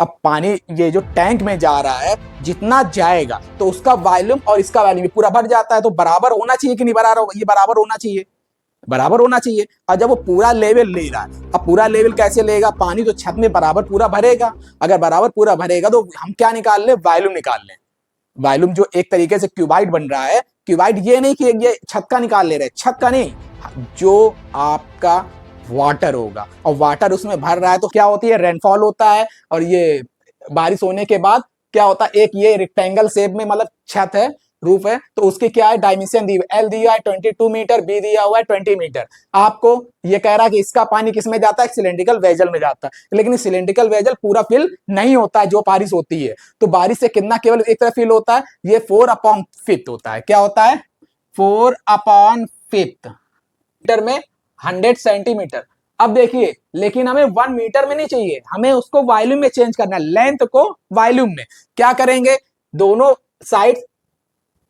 अब पानी ये जो टैंक में जा रहा है जितना जाएगा तो उसका वॉल्यूम और इसका वॉल्यूम पूरा भर जाता है, तो बराबर होना चाहिए कि नहीं बराबर, ये बराबर होना चाहिए, बराबर होना चाहिए। और जब वो पूरा लेवल ले रहा है, अब पूरा लेवल कैसे लेगा, पानी तो छत में बराबर पूरा भरेगा, अगर बराबर पूरा भरेगा तो हम क्या निकाल लें, वॉल्यूम निकाल लें। वॉल्यूम जो एक तरीके से क्यूबाइड बन रहा है, क्यूबाइड ये नहीं कि ये छत का निकाल ले रहे, छत का नहीं, जो आपका वाटर होगा, और वाटर उसमें भर रहा है तो क्या होती है, रेनफॉल होता है। और ये बारिश होने के बाद क्या होता है, एक ये रेक्टेंगल शेप में मतलब छत है, रूफ है, तो उसकी क्या है, डायमेंशन दी हुई, एल दिया है 22 मीटर, बी दिया हुआ है 20 मीटर। आपको ये कह रहा है कि इसका पानी किस में जाता है, सिलेंड्रिकल वेजल में जाता है, लेकिन सिलेंड्रिकल वेजल पूरा फिल नहीं होता है जो बारिश होती है, तो बारिश से कितना केवल एक तरफ फिल होता है, ये 4/5 होता है। क्या होता है, 4/5 मीटर में 100 सेंटीमीटर। अब देखिए, लेकिन हमें 1 मीटर में नहीं चाहिए, हमें उसको वॉल्यूम में चेंज करना है, लेंथ को वॉल्यूम में। क्या करेंगे, दोनों साइड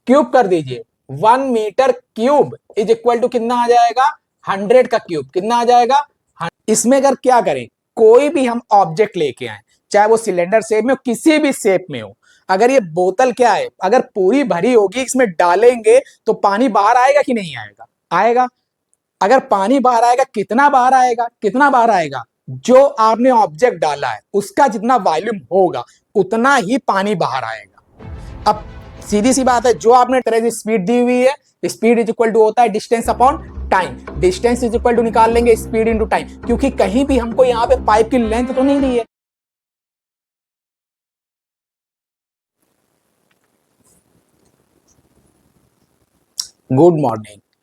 क्यूब कर दीजिए, 1 metre cube is equal to कितना आ जाएगा, 100 का क्यूब, कितना आ जाएगा। इसमें अगर क्या करें, कोई भी हम ऑब्जेक्ट लेके आए, चाहे वो सिलेंडर शेप में हो, किसी भी शेप में हो, अगर ये बोतल क्या है, अगर पूरी भरी होगी, इसमें डालेंगे तो पानी बाहर आएगा कि नहीं आएगा, आएगा। अगर पानी बाहर आएगा, कितना बाहर आएगा, कितना बाहर आएगा, जो आपने ऑब्जेक्ट डाला है उसका जितना वॉल्यूम होगा उतना ही पानी बाहर आएगा। अब सीधी सी बात है, जो आपने तरह की स्पीड दी हुई है, स्पीड इज इक्वल टू होता है distance upon time, distance is equal to निकाल लेंगे स्पीड इनटू टाइम, क्योंकि कहीं भी हमको यहाँ पे पाइप की लेंथ तो नहीं दी है।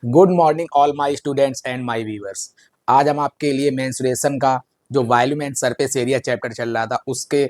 Good morning all my students and my viewers. आज हम आपके लिए मेंसुरेशन का जो volume and surface area chapter चल रहा था उसके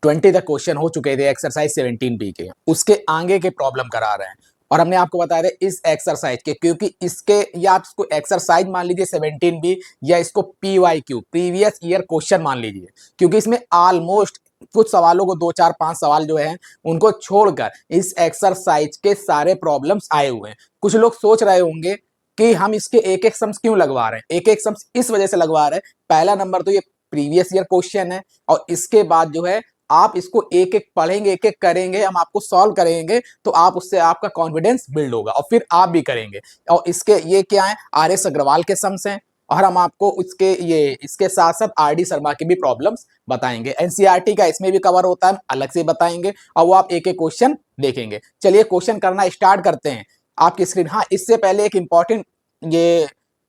20 तक क्वेश्चन हो चुके थे एक्सरसाइज 17B के, उसके आगे के प्रॉब्लम करा रहे हैं। और हमने आपको बताया था इस एक्सरसाइज के, क्योंकि इसके, या आप इसको एक्सरसाइज मान लीजिए 17B, या इसको PYQ प्रीवियस ईयर क्वेश्चन मान लीजिए, क्योंकि इसमें ऑलमोस्ट कुछ सवालों को 2 4 5 सवाल जो है उनको छोड़कर इस एक्सरसाइज के सारे प्रॉब्लम्स आए हुए हैं। कुछ लोग सोच रहे होंगे कि हम इसके एक एक सम्स क्यों लगवा रहे हैं, एक एक सम्स इस वजह से लगवा रहे हैं, पहला नंबर तो ये प्रीवियस ईयर क्वेश्चन है, और इसके बाद जो है आप इसको एक एक पढ़ेंगे, एक एक करेंगे, हम आपको सॉल्व करेंगे, तो आप उससे आपका कॉन्फिडेंस बिल्ड होगा और फिर आप भी करेंगे। और इसके ये क्या है, RS अग्रवाल के सम्स हैं, और हम आपको उसके ये इसके साथ साथ RD शर्मा की भी प्रॉब्लम्स बताएंगे। NCERT का इसमें भी कवर होता है, अलग से बताएंगे, और वो आप एक एक क्वेश्चन देखेंगे। चलिए क्वेश्चन करना स्टार्ट करते हैं। आपकी स्क्रीन, हाँ इससे पहले एक इंपॉर्टेंट ये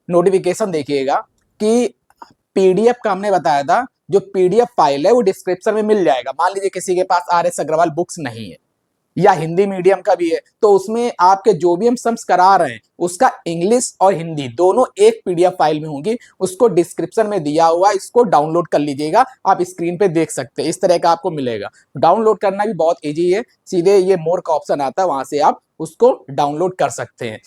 नोटिफिकेशन देखिएगा कि PDF का हमने बताया था, जो PDF फाइल है वो डिस्क्रिप्शन में मिल जाएगा। मान लीजिए किसी के पास RS अग्रवाल बुक्स नहीं है, या हिंदी मीडियम का भी है, तो उसमें आपके जो भी हम सम्स करा रहे हैं उसका इंग्लिश और हिंदी दोनों एक PDF फाइल में होंगी, उसको डिस्क्रिप्शन में दिया हुआ, इसको डाउनलोड कर लीजिएगा, आप स्क्रीन पे देख सकते हैं, इस तरह का आपको मिलेगा। डाउनलोड करना भी बहुत ईजी है, सीधे ये मोर का ऑप्शन आता है, वहां से आप उसको डाउनलोड कर सकते हैं,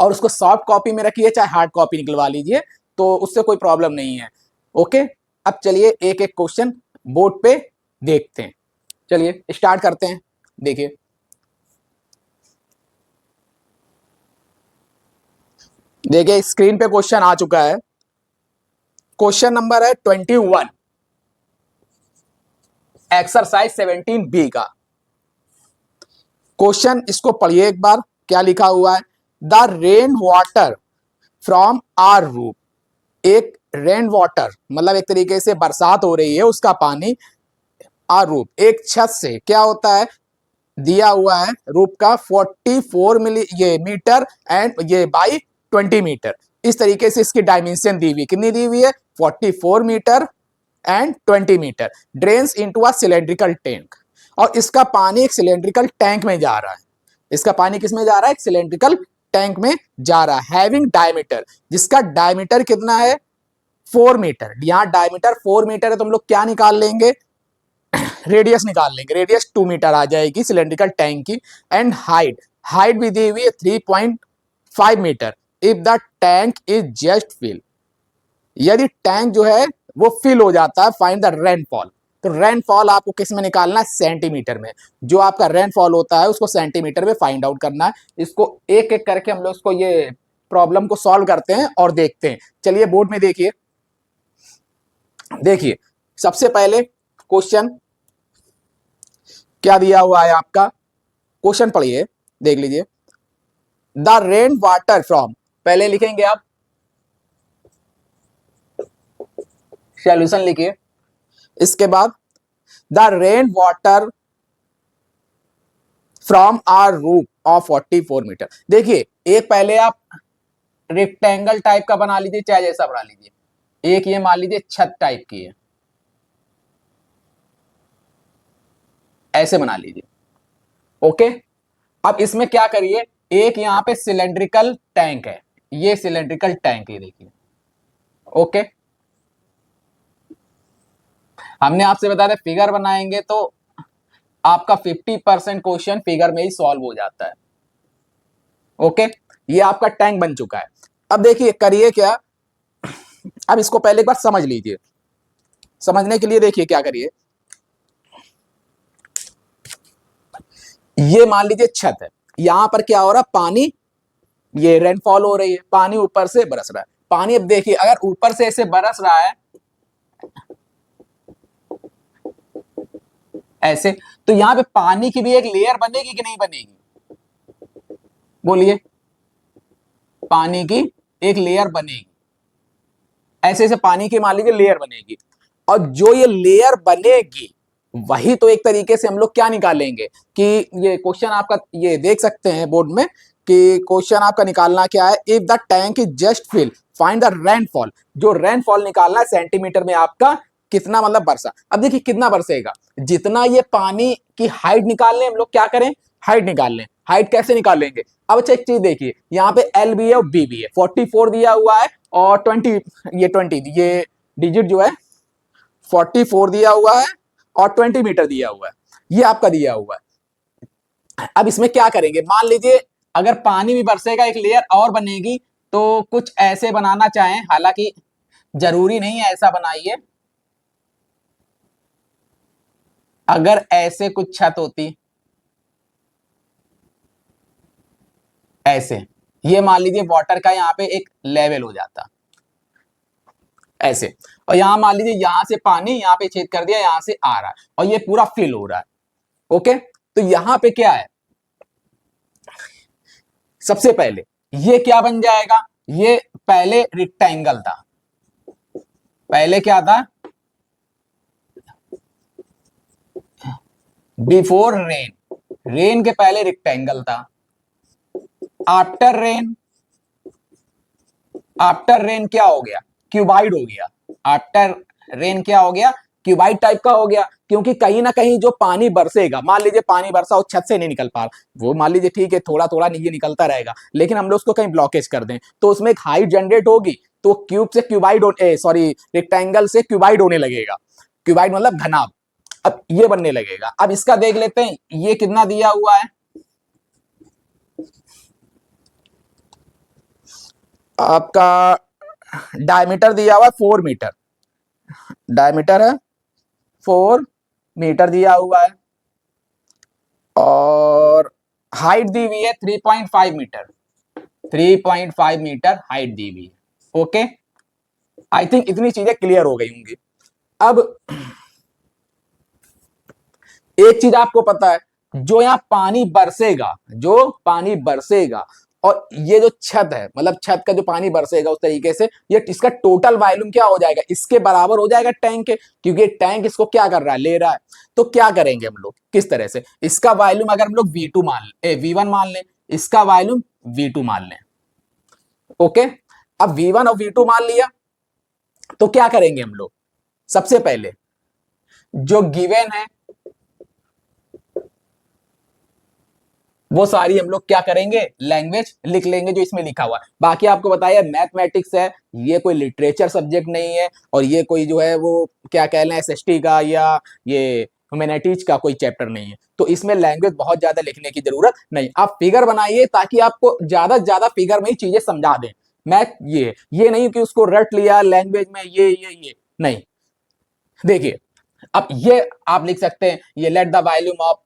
और उसको सॉफ्ट कॉपी में रखिए, चाहे हार्ड कॉपी निकलवा लीजिए, तो उससे कोई प्रॉब्लम नहीं है। ओके, अब चलिए एक एक क्वेश्चन बोर्ड पे देखते हैं। चलिए स्टार्ट करते हैं। देखिए, देखिए स्क्रीन पे क्वेश्चन आ चुका है। क्वेश्चन नंबर है 21, एक्सरसाइज 17B का क्वेश्चन। इसको पढ़िए एक बार, क्या लिखा हुआ है, the rain water from our roof. एक रेन वाटर मतलब एक तरीके से बरसात हो रही है, उसका पानी आर रूफ, एक छत से क्या होता है, दिया हुआ है रूफ का 44 मिली ये मीटर एंड ये बाई 20 मीटर। इस तरीके से इसकी डायमेंशन दी हुई, कितनी दी हुई है, 44 metre and 20 metre, drains into a cylindrical tank. और इसका पानी एक सिलेंड्रिकल टैंक में जा रहा है, इसका पानी किस में जा रहा है, एक सिलेंड्रिकल टैंक में जा रहा है, हैविंग डायमीटर, जिसका डायमीटर कितना है, 4 मीटर। यहाँ डायमीटर 4 मीटर है, तो हम लोग क्या निकाल लेंगे, रेडियस निकाल लेंगे, रेडियस 2 मीटर आ जाएगी सिलेंड्रिकल टैंक की। एंड हाइट, हाइट भी दी हुई है 3.5 metre. If the tank is just fill, यदि टैंक जो है वो फिल हो जाता है, फाइंड द रेनफॉल। तो रेनफॉल आपको किस में निकालना है, सेंटीमीटर में। जो आपका रेनफॉल होता है उसको सेंटीमीटर में फाइंड आउट करना है। इसको एक एक करके हम लोग इसको ये प्रॉब्लम को सॉल्व करते हैं और देखते हैं। चलिए बोर्ड में देखिए, देखिए सबसे पहले क्वेश्चन क्या दिया हुआ है आपका, क्वेश्चन पढ़िए, देख लीजिए। द रेन वाटर फ्रॉम, पहले लिखेंगे आप सॉल्यूशन लिखिए, इसके बाद the rain water from our roof of 44 metre. देखिए एक पहले आप रेक्टेंगल टाइप का बना लीजिए, चाहे जैसा बना लीजिए। एक ये मान लीजिए छत टाइप की है, ऐसे बना लीजिए। ओके, अब इसमें क्या करिए, एक यहां पे सिलेंड्रिकल टैंक है, ये सिलेंड्रिकल टैंक है, देखिए। ओके, हमने आपसे बताया था फिगर बनाएंगे तो आपका 50% क्वेश्चन फिगर में ही सॉल्व हो जाता है। ओके, ये आपका टैंक बन चुका है। अब देखिए करिए क्या, अब इसको पहले एक बार समझ लीजिए। समझने के लिए देखिए क्या करिए, ये मान लीजिए छत है, यहां पर क्या हो रहा है, पानी, ये रेनफॉल हो रही है, पानी ऊपर से बरस रहा है। पानी अब देखिए अगर ऊपर से ऐसे बरस रहा है ऐसे, तो यहां पे पानी की भी एक लेयर बनेगी कि नहीं बनेगी, बोलिए। पानी की एक लेयर बनेगी, ऐसे ऐसे पानी की मान लीजिए लेयर बनेगी, और जो ये लेयर बनेगी वही तो एक तरीके से हम लोग क्या निकालेंगे कि ये क्वेश्चन आपका, ये देख सकते हैं बोर्ड में कि क्वेश्चन आपका निकालना क्या है, if the tank is just fill find the rainfall. जो रेनफॉल निकालना है सेंटीमीटर में आपका कितना मतलब बरसा। अब देखिए कितना बरसेगा, जितना ये पानी की हाइट निकाल लें हम लोग, क्या करें, हाइट निकाल लें। हाइट कैसे निकालेंगे, अब अच्छा एक चीज देखिए, यहाँ पे एल भी है और बी भी है, 44 दिया हुआ है और 20, ये डिजिट जो है 44 दिया हुआ है और 20 मीटर दिया हुआ है, ये आपका दिया हुआ है। अब इसमें क्या करेंगे, मान लीजिए अगर पानी भी बरसेगा एक लेयर और बनेगी, तो कुछ ऐसे बनाना चाहें, हालांकि जरूरी नहीं है ऐसा बनाइए, अगर ऐसे कुछ छत होती ऐसे, ये मान लीजिए वाटर का यहाँ पे एक लेवल हो जाता ऐसे, और यहां मान लीजिए यहां से पानी यहाँ पे छेद कर दिया, यहां से आ रहा है और ये पूरा फिल हो रहा है। ओके, तो यहां पे क्या है, सबसे पहले ये क्या बन जाएगा, ये पहले रेक्टेंगल था, पहले क्या था, बिफोर रेन, रेन के पहले रेक्टेंगल था। आफ्टर रेन, आफ्टर रेन क्या हो गया, क्यूबाइड हो गया। आफ्टर रेन क्या हो गया, क्यूबाइड टाइप का हो गया, क्योंकि कहीं ना कहीं जो पानी बरसेगा, मान लीजिए पानी बरसा और छत से नहीं निकल पा रहा, वो मान लीजिए ठीक है थोड़ा थोड़ा नीचे निकलता रहेगा, लेकिन हम लोग उसको कहीं ब्लॉकेज कर दें तो उसमें एक हाइट जनरेट होगी, तो क्यूब से क्यूबाइड, सॉरी रेक्टेंगल से क्यूबाइड होने लगेगा। क्यूबाइड मतलब घनाभ, अब ये बनने लगेगा। अब इसका देख लेते हैं, ये कितना दिया हुआ है आपका, डायमीटर दिया हुआ है 4 मीटर, डायमीटर है 4 मीटर दिया हुआ है, और हाइट दी हुई है 3.5 मीटर, 3.5 मीटर हाइट दी हुई है। ओके, आई थिंक इतनी चीजें क्लियर हो गई होंगी। अब एक चीज आपको पता है, जो यहाँ पानी बरसेगा, जो पानी बरसेगा और ये जो छत है, मतलब छत का जो पानी बरसेगा उस तरीके से, ये इसका टोटल वॉल्यूम क्या हो जाएगा, इसके बराबर हो जाएगा टैंक के, क्योंकि टैंक इसको क्या कर रहा है, ले रहा है। तो क्या करेंगे हम लोग, किस तरह से, इसका वॉल्यूम अगर हम लोग V2 मान ले, V1 मान लें, इसका वॉल्यूम V2 मान लें। ओके, अब V1 और V2 मान लिया, तो क्या करेंगे हम लोग, सबसे पहले जो गिवन है वो सारी हम लोग क्या करेंगे, लैंग्वेज लिख लेंगे जो इसमें लिखा हुआ है। बाकी आपको बताया मैथमेटिक्स है, ये कोई लिटरेचर सब्जेक्ट नहीं है, और ये कोई जो है वो क्या कह लें एसएसटी का या ये ह्यूमैनिटीज का कोई चैप्टर नहीं है, तो इसमें लैंग्वेज बहुत ज्यादा लिखने की जरूरत नहीं। आप फिगर बनाइए ताकि आपको ज्यादा से ज्यादा फिगर में ही चीजें समझा दें। मैं ये नहीं कि उसको रट लिया लैंग्वेज में, ये नहीं। देखिए अब ये आप लिख सकते हैं, ये late the volume of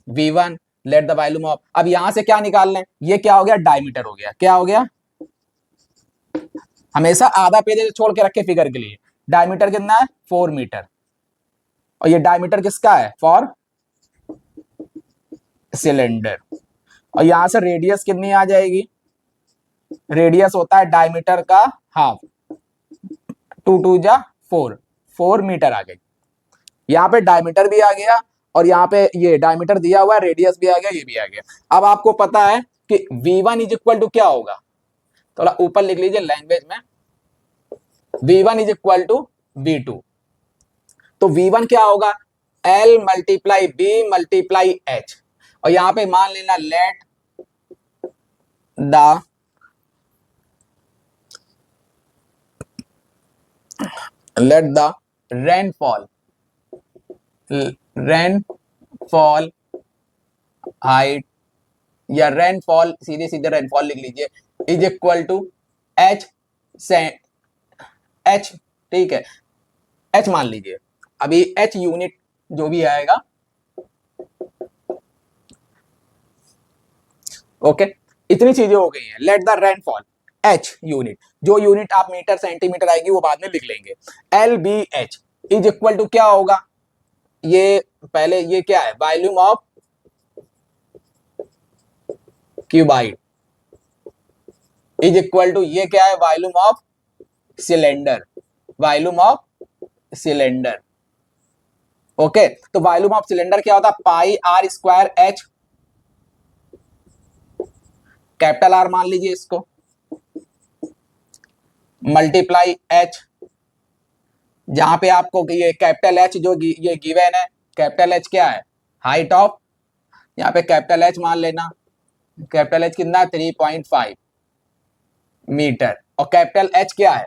V1, let the volume of, अब यहां से क्या निकाल लें, ये क्या हो गया, डायमीटर हो गया, क्या हो गया, हमेशा आधा पेज छोड़ के रखे फिगर के लिए। डायमीटर कितना है, 4 मीटर, और ये डायमीटर किसका है, फॉर सिलेंडर। और यहां से रेडियस कितनी आ जाएगी, रेडियस होता है डायमीटर का हाफ, 2 × 2 = 4, 4 मीटर आ गई। यहाँ पे डायमीटर भी आ गया और यहाँ पे ये डायमीटर दिया हुआ है, रेडियस भी आ गया, ये भी आ गया। अब आपको पता है कि V1 इज इक्वल टू क्या होगा, थोड़ा ऊपर लिख लीजिए लैंग्वेज में, V1 is equal to V2। तो V1 क्या होगा, L × B × H। और यहाँ पे मान लेना लेट द रेनफॉल हाइट, या रेनफॉल, सीधे सीधे रेनफॉल लिख लीजिए, इज इक्वल टू H, ठीक है, H मान लीजिए, अभी H यूनिट जो भी आएगा, ओके। इतनी चीजें हो गई हैं। Let the rainfall H unit, जो यूनिट आप मीटर सेंटीमीटर आएगी वो बाद में लिख लेंगे। LBH इज इक्वल टू क्या होगा, ये पहले ये क्या है, volume of cuboid, is equal to ये क्या है, volume of cylinder, volume of cylinder. Okay, तो वॉल्यूम ऑफ सिलेंडर क्या होता है, πr² H, कैपिटल R मान लीजिए इसको, मल्टीप्लाई H, जहां पे आपको ये कैपिटल H जो ये गिवन है, कैपिटल H क्या है, हाइट ऑफ, यहाँ पे कैपिटल H मान लेना, कैपिटल H कितना, 3.5 मीटर। और कैपिटल H क्या है,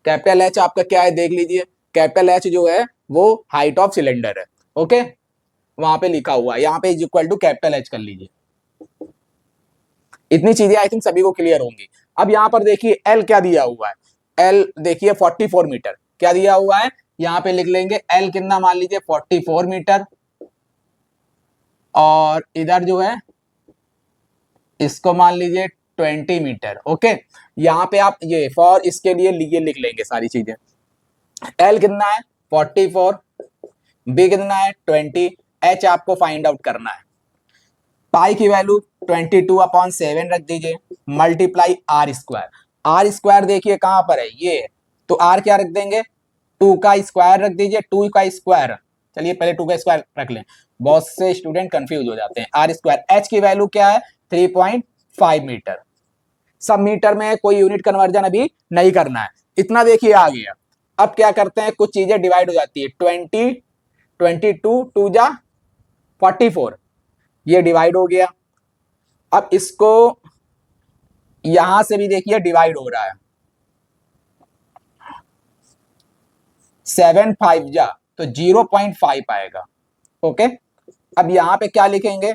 कैपिटल H आपका क्या है देख लीजिए, कैपिटल H जो है वो हाइट ऑफ सिलेंडर है। ओके, वहां पे लिखा हुआ है, यहाँ पे is equal to capital H कर लीजिए। इतनी चीजें आई थिंक सभी को क्लियर होंगी। अब यहाँ पर देखिए L क्या दिया हुआ है, L देखिए 44 मीटर क्या दिया हुआ है, यहाँ पे लिख लेंगे L कितना, मान लीजिए 44 मीटर, और इधर जो है इसको मान लीजिए 20 मीटर। ओके, यहाँ पे आप ये फॉर इसके लिए लिख लेंगे सारी चीजें। L कितना है 44, B कितना है 20, H आपको फाइंड आउट करना है। पाई की वैल्यू 22/7 रख दीजिए, मल्टीप्लाई R²। देखिए कहां पर है, ये है, तो R क्या रख देंगे, 2 का स्क्वायर रख दीजिए, 2 का स्क्वायर, चलिए पहले 2 का स्क्वायर रख लें, बहुत से स्टूडेंट कंफ्यूज हो जाते हैं। R², H की वैल्यू क्या है 3.5 मीटर। सब मीटर में कोई यूनिट कन्वर्जन अभी नहीं करना है, इतना देखिए आ गया। अब क्या करते हैं, कुछ चीजें डिवाइड हो जाती है, 20, 22, 2 जा 44, ये डिवाइड हो गया। अब इसको यहां से भी देखिए डिवाइड हो रहा है, 7 5 जा तो 0.5 आएगा। ओके, अब यहां पे क्या लिखेंगे,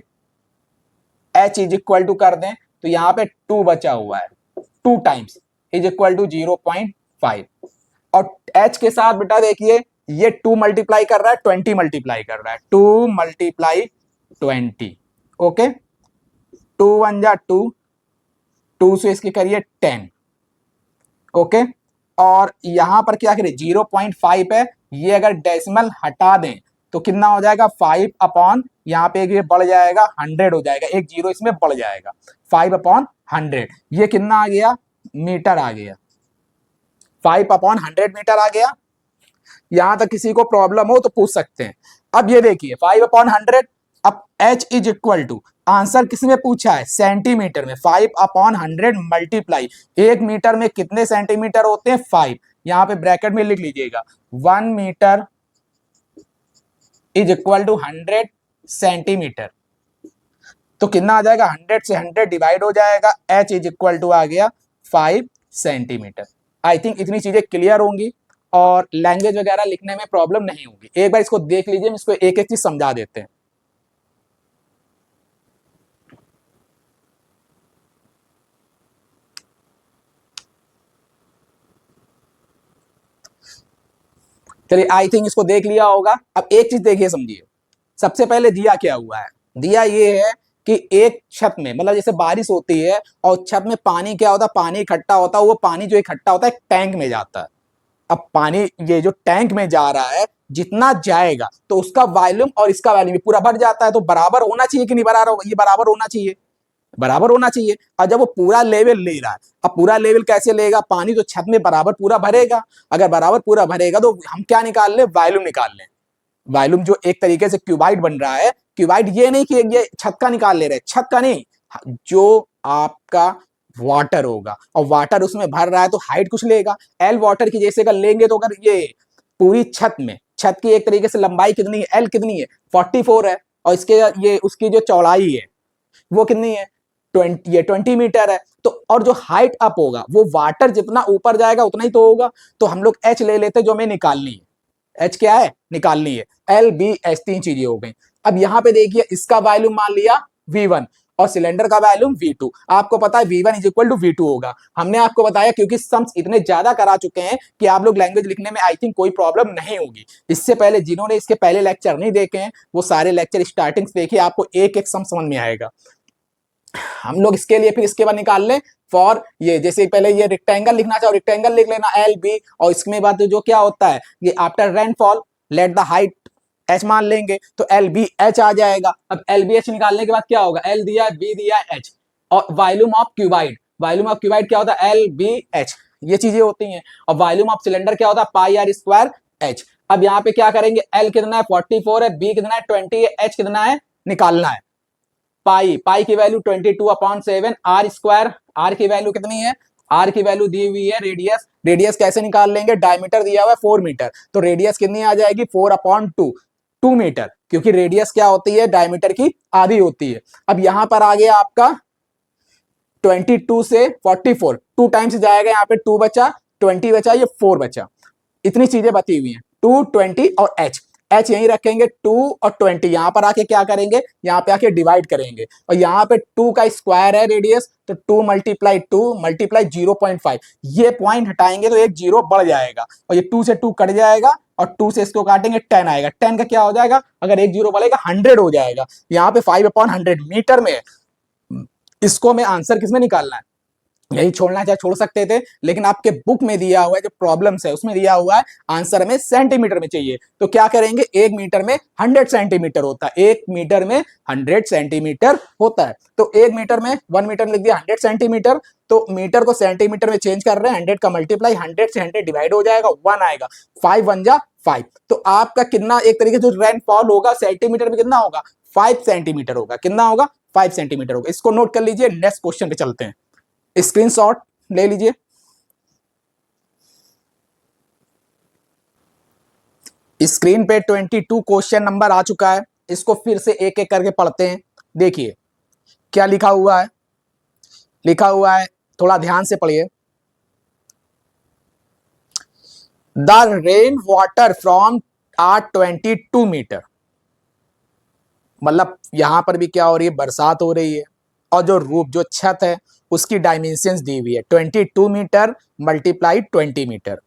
H इज इक्वल टू कर दें तो यहां पे 2 बचा हुआ है, 2 टाइम्स इज इक्वल टू 0.5, और H के साथ बेटा देखिए ये 2 मल्टीप्लाई कर रहा है, 20 मल्टीप्लाई कर रहा है, 2 × 20। ओके, 2 1 जा 2, 2 से इसकी करिए 10। ओके, और यहां पर क्या करें, 0.5 है, ये अगर डेसिमल हटा दें तो कितना हो जाएगा, 5/, यहाँ पे ये बढ़ जाएगा 100 हो जाएगा, एक जीरो इसमें बढ़ जाएगा, 5/100, ये कितना आ गया, मीटर आ गया, 5/100 मीटर आ गया। यहां तक किसी को प्रॉब्लम हो तो पूछ सकते हैं। अब ये देखिए 5/100, अब H is equal to, answer किसमें पूछा है, सेंटीमीटर में, 5/100 मल्टीप्लाई, 1 मीटर में कितने सेंटीमीटर होते हैं, 5, यहां पे ब्रैकेट में लिख लीजिएगा, 1 metre is equal to 100 centimetre. तो कितना आ जाएगा, 100 से 100 डिवाइड हो जाएगा, H इज इक्वल टू आ गया 5 सेंटीमीटर। आई थिंक इतनी चीजें क्लियर होंगी और लैंग्वेज वगैरह लिखने में प्रॉब्लम नहीं होगी। एक बार इसको देख लीजिए, हम इसको एक एक चीज समझा देते हैं। चलिए, आई थिंक इसको देख लिया होगा। अब एक चीज देखिए समझिए, सबसे पहले दिया क्या हुआ है, दिया ये है कि एक छत में, मतलब जैसे बारिश होती है और छत में पानी क्या होता है, पानी इकट्ठा होता है, वो पानी जो इकट्ठा होता है टैंक में जाता है। अब पानी ये जो टैंक में जा रहा है जितना जाएगा तो उसका वॉल्यूम और इसका वॉल्यूम पूरा भर जाता है, तो बराबर होना चाहिए कि नहीं बराबर, ये बराबर होना चाहिए, बराबर होना चाहिए। और जब वो पूरा लेवल ले रहा है, अब पूरा लेवल कैसे लेगा, पानी तो छत में बराबर पूरा भरेगा, अगर बराबर पूरा भरेगा तो हम क्या निकाल लें, वॉल्यूम निकाल लें। वॉल्यूम जो एक तरीके से क्यूबाइड बन रहा है, क्यूबाइड ये नहीं कि ये छत का निकाल ले रहे, छत का नहीं, जो आपका वाटर होगा, और वाटर उसमें भर रहा है तो हाइट कुछ लेगा, एल वाटर की जैसे का लेंगे, तो अगर ये पूरी छत में, छत की एक तरीके से लंबाई कितनी है, एल कितनी है, 44 है, और इसके ये उसकी जो चौड़ाई है वो कितनी है, 20 मीटर है। तो और जो हाइट अप होगा वो वाटर जितना ऊपर जाएगा उतना ही तो होगा, तो हम लोग एच ले लेते जो हमें निकालनी है, एच क्या है, निकालनी है, एल बी एच, तीन चीजें हो गई। अब यहाँ पे देखिए इसका वैल्यू मान लिया V1 और सिलेंडर का वैल्यू V2, आपको पता है V1 is equal to V2 होगा, हमने आपको बताया क्योंकि सम्स इतने ज्यादा करा चुके हैं कि आप लोग लैंग्वेज लिखने में आई थिंक कोई प्रॉब्लम नहीं होगी। इससे पहले जिन्होंने इसके पहले लेक्चर नहीं देखे हैं वो सारे लेक्चर स्टार्टिंग से देखिए, आपको एक एक सम समझ में आएगा। हम लोग इसके लिए फिर इसके बाद निकाल लें फॉर ये, जैसे पहले ये रेक्टेंगल लिखना चाहो रेक्टेंगल लिख लेना एल बी, और इसमें बाद जो क्या होता है, ये after rainfall let the height H मान लेंगे, तो एल बी एच आ जाएगा। अब एल बी एच निकालने के बाद क्या होगा, एल दिया बी दिया एच, और volume of cuboid, volume of cuboid क्या होता है, एल बी एच, ये चीजें होती हैं। और वॉल्यूम ऑफ सिलेंडर क्या होता है, पाई आर स्क्वायर एच। अब यहाँ पे क्या करेंगे, एल कितना है 44 है, बी कितना है 20 है, एच कितना है निकालना है, पाई, पाई की वैल्यू 22/7, आर स्क्वायर, आर की वैल्यू कितनी है, आर की वैल्यू दी हुई है रेडियस, रेडियस कैसे निकाल लेंगे, डायमीटर दिया हुआ है 4 मीटर, तो रेडियस कितनी आ जाएगी 4/2, 2 मीटर, क्योंकि रेडियस क्या होती है, डायमीटर की आधी होती है। अब यहां पर आ गया आपका 22 से 44, 2 टाइम्स जाएगा, यहाँ पे 2 बचा, 20 बचा, ये 4 बचा, इतनी चीजें बती हुई हैं, 2 20 और एच, एच यहीं रखेंगे, 2 और 20 यहां पर आके क्या करेंगे, यहां पे आके डिवाइड करेंगे, और यहाँ पे 2 का स्क्वायर है रेडियस, तो 2 मल्टीप्लाई 2 मल्टीप्लाई 0.5, ये पॉइंट हटाएंगे तो एक जीरो बढ़ जाएगा, और ये 2 से 2 कट जाएगा, और 2 से इसको काटेंगे 10 आएगा, 10 का क्या हो जाएगा, अगर एक जीरो बढ़ेगा 100 हो जाएगा, यहाँ पे 5/100 मीटर में। इसको हमें आंसर किसमें निकालना है, यही छोड़ना चाहे छोड़ सकते थे, लेकिन आपके बुक में दिया हुआ है जो प्रॉब्लम्स है उसमें दिया हुआ है आंसर में सेंटीमीटर में चाहिए, तो क्या करेंगे, 1 मीटर में 100 सेंटीमीटर होता है, 1 मीटर में 100 सेंटीमीटर होता है, तो 1 मीटर में 1 मीटर लिख दिया 100 सेंटीमीटर, तो मीटर को सेंटीमीटर में चेंज कर रहे हैं, 100 का मल्टीप्लाई 100 से 100 डिवाइड हो जाएगा, 1 आएगा, 5 1 जा 5, तो आपका कितना एक तरीके से रेनफॉल होगा सेंटीमीटर में कितना होगा, 5 सेंटीमीटर होगा, कितना होगा 5 सेंटीमीटर होगा। इसको नोट कर लीजिए, नेक्स्ट क्वेश्चन पे चलते हैं, स्क्रीनशॉट ले लीजिए। स्क्रीन पे 22 क्वेश्चन नंबर आ चुका है, इसको फिर से एक एक करके पढ़ते हैं। देखिए क्या लिखा हुआ है, लिखा हुआ है, थोड़ा ध्यान से पढ़िए। The rain water from our 22 metre, मतलब यहां पर भी क्या हो रही है, बरसात हो रही है, और जो रूफ जो छत है उसकी डायमेंशंस दी हुई है 22 metre multiply 20 metre,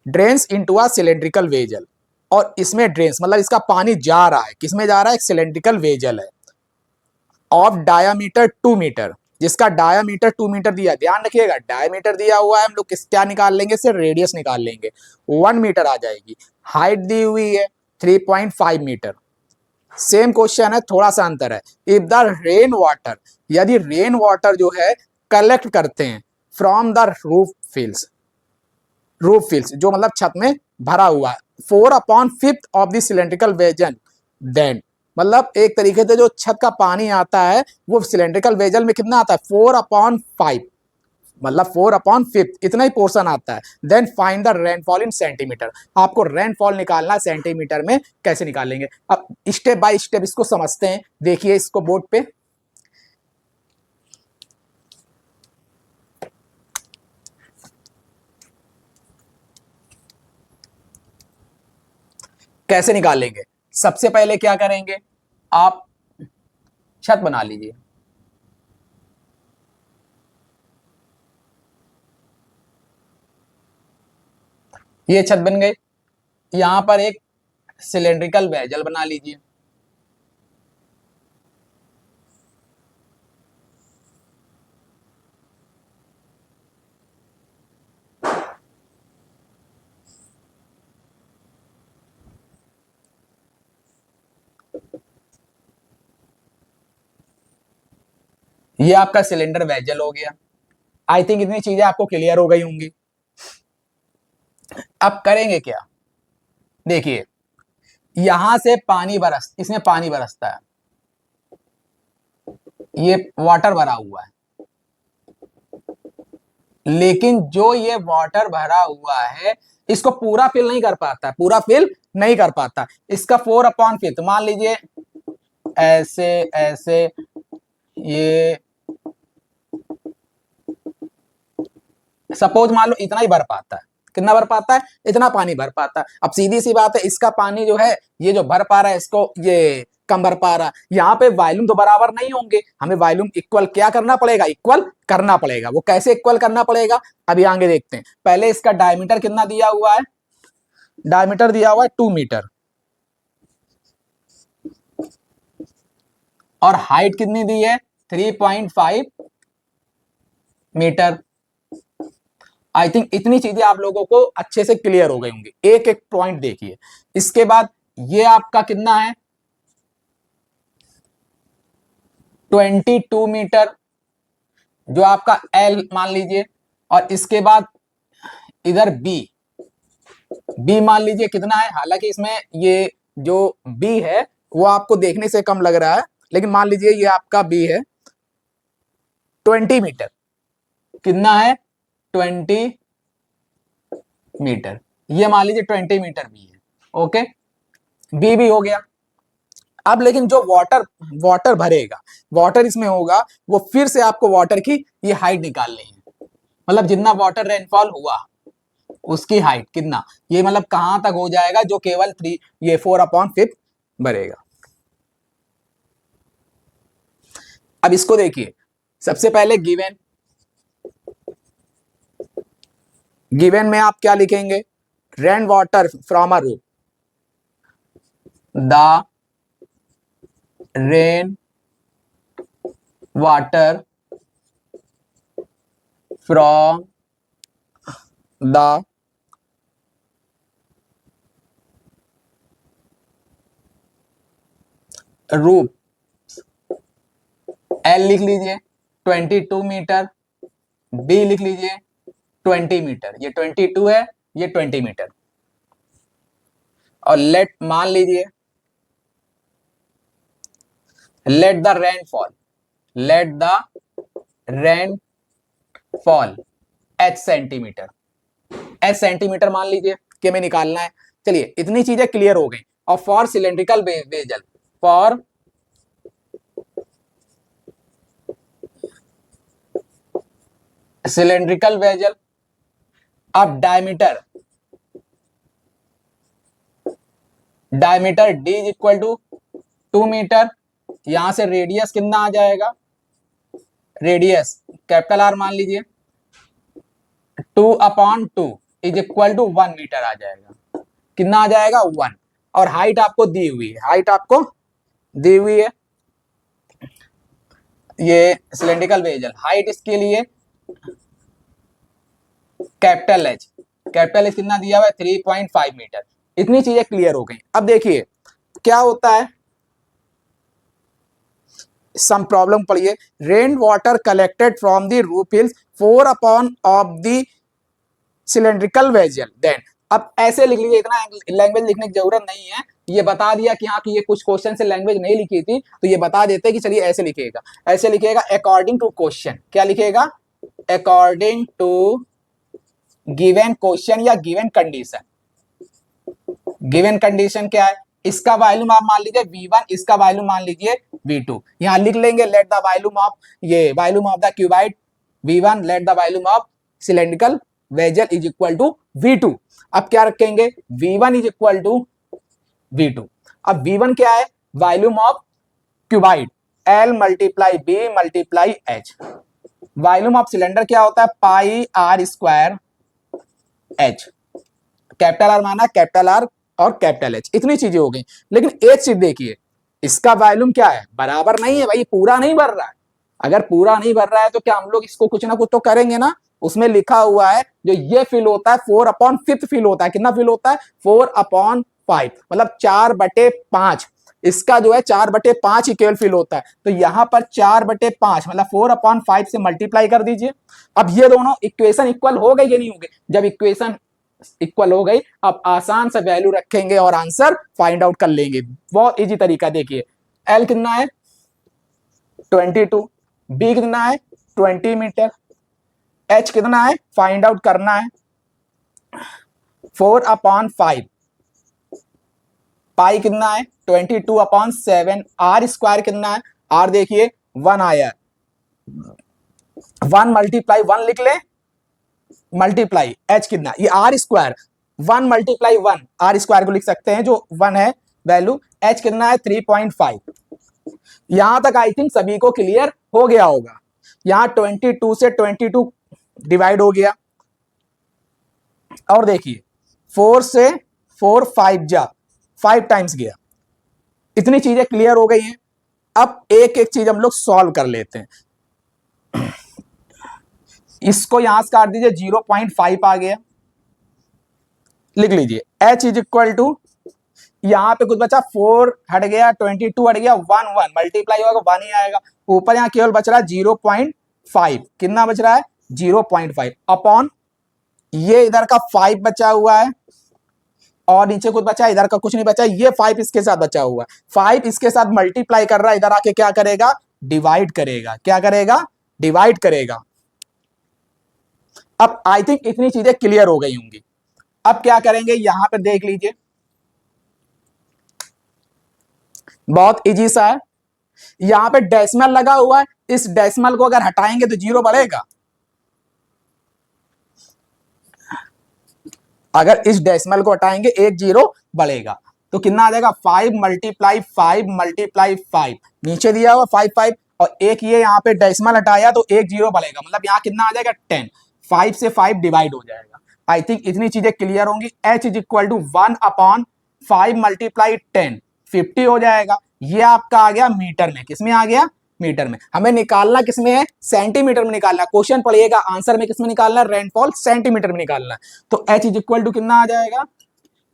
drains into a cylindrical vessel, और इसमें ड्रेन्स मतलब इसका पानी जा रहा है, किसमें जा रहा है, एक सिलेंड्रिकल वेजल है, ऑफ डायामीटर 2 मीटर, जिसका डायामीटर 2 मीटर दिया, ध्यान रखिएगा डायामीटर दिया हुआ है, हम लोग किस क्या निकाल लेंगे, सिर्फ रेडियस निकाल लेंगे, 1 मीटर आ जाएगी, हाइट दी हुई है 3.5 मीटर। सेम क्वेश्चन है, थोड़ा सा अंतर है, इफ द रेन वाटर, यदि रेन वाटर जो है कलेक्ट करते हैं from the roof fills, roof fills जो मतलब छत में भरा हुआ है, 4/5 of the cylindrical vessel, then मतलब एक तरीके से जो छत का पानी आता है वो सिलेंड्रिकल वेजल में कितना आता है 4/5, मतलब 4/5 इतना ही पोर्शन आता है, then find the rainfall in centimetre, आपको रेनफॉल निकालना है सेंटीमीटर में, कैसे निकालेंगे, अब स्टेप बाय स्टेप इसको समझते हैं। देखिए इसको बोर्ड पे, कैसे निकालेंगे, सबसे पहले क्या करेंगे, आप छत बना लीजिए, ये छत बन गई, यहां पर एक सिलेंड्रिकल वेजल बना लीजिए, ये आपका सिलेंडर वेजल हो गया। आई थिंक इतनी चीजें आपको क्लियर हो गई होंगी। अब करेंगे क्या, देखिए यहां से इसमें पानी बरसता है, ये वाटर भरा हुआ है, लेकिन जो ये वाटर भरा हुआ है इसको पूरा फिल नहीं कर पाता, पूरा फिल नहीं कर पाता। इसका 4/5 मान लीजिए ऐसे ऐसे, ये सपोज मान लो इतना ही भर पाता है। कितना भर पाता है, इतना पानी भर पाता है। अब सीधी सी बात है, इसका पानी जो है ये जो भर पा रहा है इसको ये कम भर पा रहा है। यहाँ पे वॉल्यूम तो बराबर नहीं होंगे, हमें वॉल्यूम इक्वल क्या करना पड़ेगा, इक्वल करना पड़ेगा। वो कैसे इक्वल करना पड़ेगा अभी आगे देखते हैं। पहले इसका डायमीटर कितना दिया हुआ है, डायमीटर दिया हुआ है 2 मीटर, और हाइट कितनी दी है 3.5 मीटर। आई थिंक इतनी चीजें आप लोगों को अच्छे से क्लियर हो गई होंगी। एक एक पॉइंट देखिए। इसके बाद ये आपका कितना है 22 मीटर, जो आपका एल मान लीजिए, और इसके बाद इधर बी मान लीजिए कितना है। हालांकि इसमें ये जो बी है वो आपको देखने से कम लग रहा है, लेकिन मान लीजिए ये आपका बी है 20 मीटर। कितना है 20 मीटर, ये मान लीजिए 20 मीटर बी है। ओके, बी भी हो गया। अब लेकिन जो वाटर भरेगा, वाटर इसमें होगा, वो फिर से आपको वाटर की ये हाइट निकालनी है। मतलब जितना वाटर रेनफॉल हुआ उसकी हाइट कितना, ये मतलब कहां तक हो जाएगा, जो केवल 3 ये 4/5 भरेगा। अब इसको देखिए, सबसे पहले गिवन में आप क्या लिखेंगे, rain water from a roof, the rain water from the roof, L लिख लीजिए 22 मीटर, बी लिख लीजिए 20 मीटर, ये 22 है, ये 20 मीटर। और लेट मान लीजिए let the rain fall H centimetre, H centimetre मान लीजिए कि हमें निकालना है। चलिए इतनी चीजें क्लियर हो गई। और for cylindrical vessel, for cylindrical vessel, अब diameter D is equal to 2 metre. यहां से रेडियस कितना आ जाएगा, रेडियस कैपिटल आर मान लीजिए 2/2 इज इक्वल टू 1 मीटर आ जाएगा। कितना आ जाएगा 1। और हाइट आपको दी हुई है, हाइट आपको दी हुई है, ये सिलेंड्रिकल वेजल हाइट इसके लिए कैपिटल एच कितना दिया हुआ है 3.5 मीटर। इतनी चीजें क्लियर हो गई। अब देखिए क्या होता है, सम प्रॉब्लम पढ़िए। Rain water collected from the roof hills 4 of the cylindrical vessel, then अब ऐसे लिख लीजिए, इतना लैंग्वेज लिखने की जरूरत नहीं है। ये बता दिया कि हाँ कि ये कुछ क्वेश्चन से लैंग्वेज नहीं लिखी थी, तो ये बता देते कि चलिए ऐसे लिखेगा, ऐसे लिखेगा अकॉर्डिंग टू क्वेश्चन। क्या लिखेगा, अकॉर्डिंग टू गिवन क्वेश्चन या गिवन कंडीशन। गिवन कंडीशन क्या है, इसका वॉल्यूम आप मान लीजिए V1, इसका वॉल्यूम मान लीजिए V2। यहां लिख लेंगे लेट द वॉल्यूम ऑफ, ये volume of the cuboid V1, let the volume of cylindrical vessel is equal to V2। अब क्या रखेंगे, V1 is equal to V2। अब V1 क्या है, volume of cuboid L multiply B multiply H। Volume of cylinder क्या होता है, पाई R square H। Capital R माना, कैपिटल आर और कैपिटल एच, इतनी चीजें हो गई। लेकिन एक चीज देखिए, इसका वॉल्यूम क्या है, बराबर नहीं है भाई, पूरा नहीं भर रहा है। अगर पूरा नहीं भर रहा है तो क्या हम लोग इसको कुछ ना कुछ तो करेंगे ना। उसमें लिखा हुआ है जो ये फिल होता है 4/5 फिल होता है। कितना फिल होता है 4/5, मतलब 4/5। इसका जो है 4/5 इक्वल फिल होता है, तो यहां पर 4/5 मतलब 4/5 से मल्टीप्लाई कर दीजिए। अब ये दोनों इक्वेशन इक्वल हो गई या नहीं हो गई? जब इक्वेशन इक्वल हो गई, अब आसान से वैल्यू रखेंगे और आंसर फाइंड आउट कर लेंगे। बहुत इजी तरीका, देखिए एल कितना है 22, बी कितना है 20 मीटर, एच कितना है फाइंड आउट करना है 4/5, पाई कितना है 22/7, आर स्क्वायर कितना है, आर देखिए 1 आया, 1 मल्टीप्लाई 1 लिख ले, मल्टीप्लाई एच कितना, ये R square 1 multiply 1, R square को लिख सकते हैं जो 1 है वैल्यू, एच कितना है 3.5। यहां तक आई थिंक सभी को क्लियर हो गया होगा। यहां 22 से 22 डिवाइड हो गया, और देखिए 4 से 4 5 जा 5 टाइम्स गया। इतनी चीजें क्लियर हो गई हैं। अब एक एक चीज हम लोग सॉल्व कर लेते हैं। इसको यहां से काट दीजिए, 0.5 आ गया, लिख लीजिए h इज इक्वल टू, यहां पे कुछ बचा 4 हट गया, 22 हट गया, 1 1 मल्टीप्लाई होगा 1 ही आएगा, ऊपर यहां केवल बच रहा है 0.5, कितना बच रहा है 0.5 अपॉन ये इधर का 5 बचा हुआ है, और नीचे कुछ बचा, इधर का कुछ नहीं बचा, ये 5 इसके साथ बचा हुआ है, 5 इसके साथ मल्टीप्लाई कर रहा है, इधर आके क्या करेगा डिवाइड करेगा, क्या करेगा डिवाइड करेगा। अब आई थिंक इतनी चीजें क्लियर हो गई होंगी। अब क्या करेंगे, यहां पर देख लीजिए बहुत इजी सा है, यहां पे डेसिमल लगा हुआ है, इस डेसिमल को अगर हटाएंगे तो 0 बढ़ेगा, अगर इस डेसिमल को हटाएंगे 1 0 बढ़ेगा, तो कितना आ जाएगा 5 मल्टीप्लाई 5 मल्टीप्लाई 5, नीचे दिया हुआ 5 5, और एक ये यहाँ पे डेसिमल हटाया तो 1 0 बढ़ेगा, मतलब यहाँ कितना आ जाएगा 10, 5 से 5 डिवाइड हो जाएगा। आई थिंक इतनी चीजें क्लियर होंगी। h is equal to 1/5 multiply 10, 50 हो जाएगा। ये आपका आ गया मीटर में, किसमें आ गया मीटर में। हमें निकालना किसमें है सेंटीमीटर में निकालना, क्वेश्चन पढ़िएगा आंसर में किसमें निकालना है रेनफॉल सेंटीमीटर में निकालना है। तो h इज इक्वल टू कितना आ जाएगा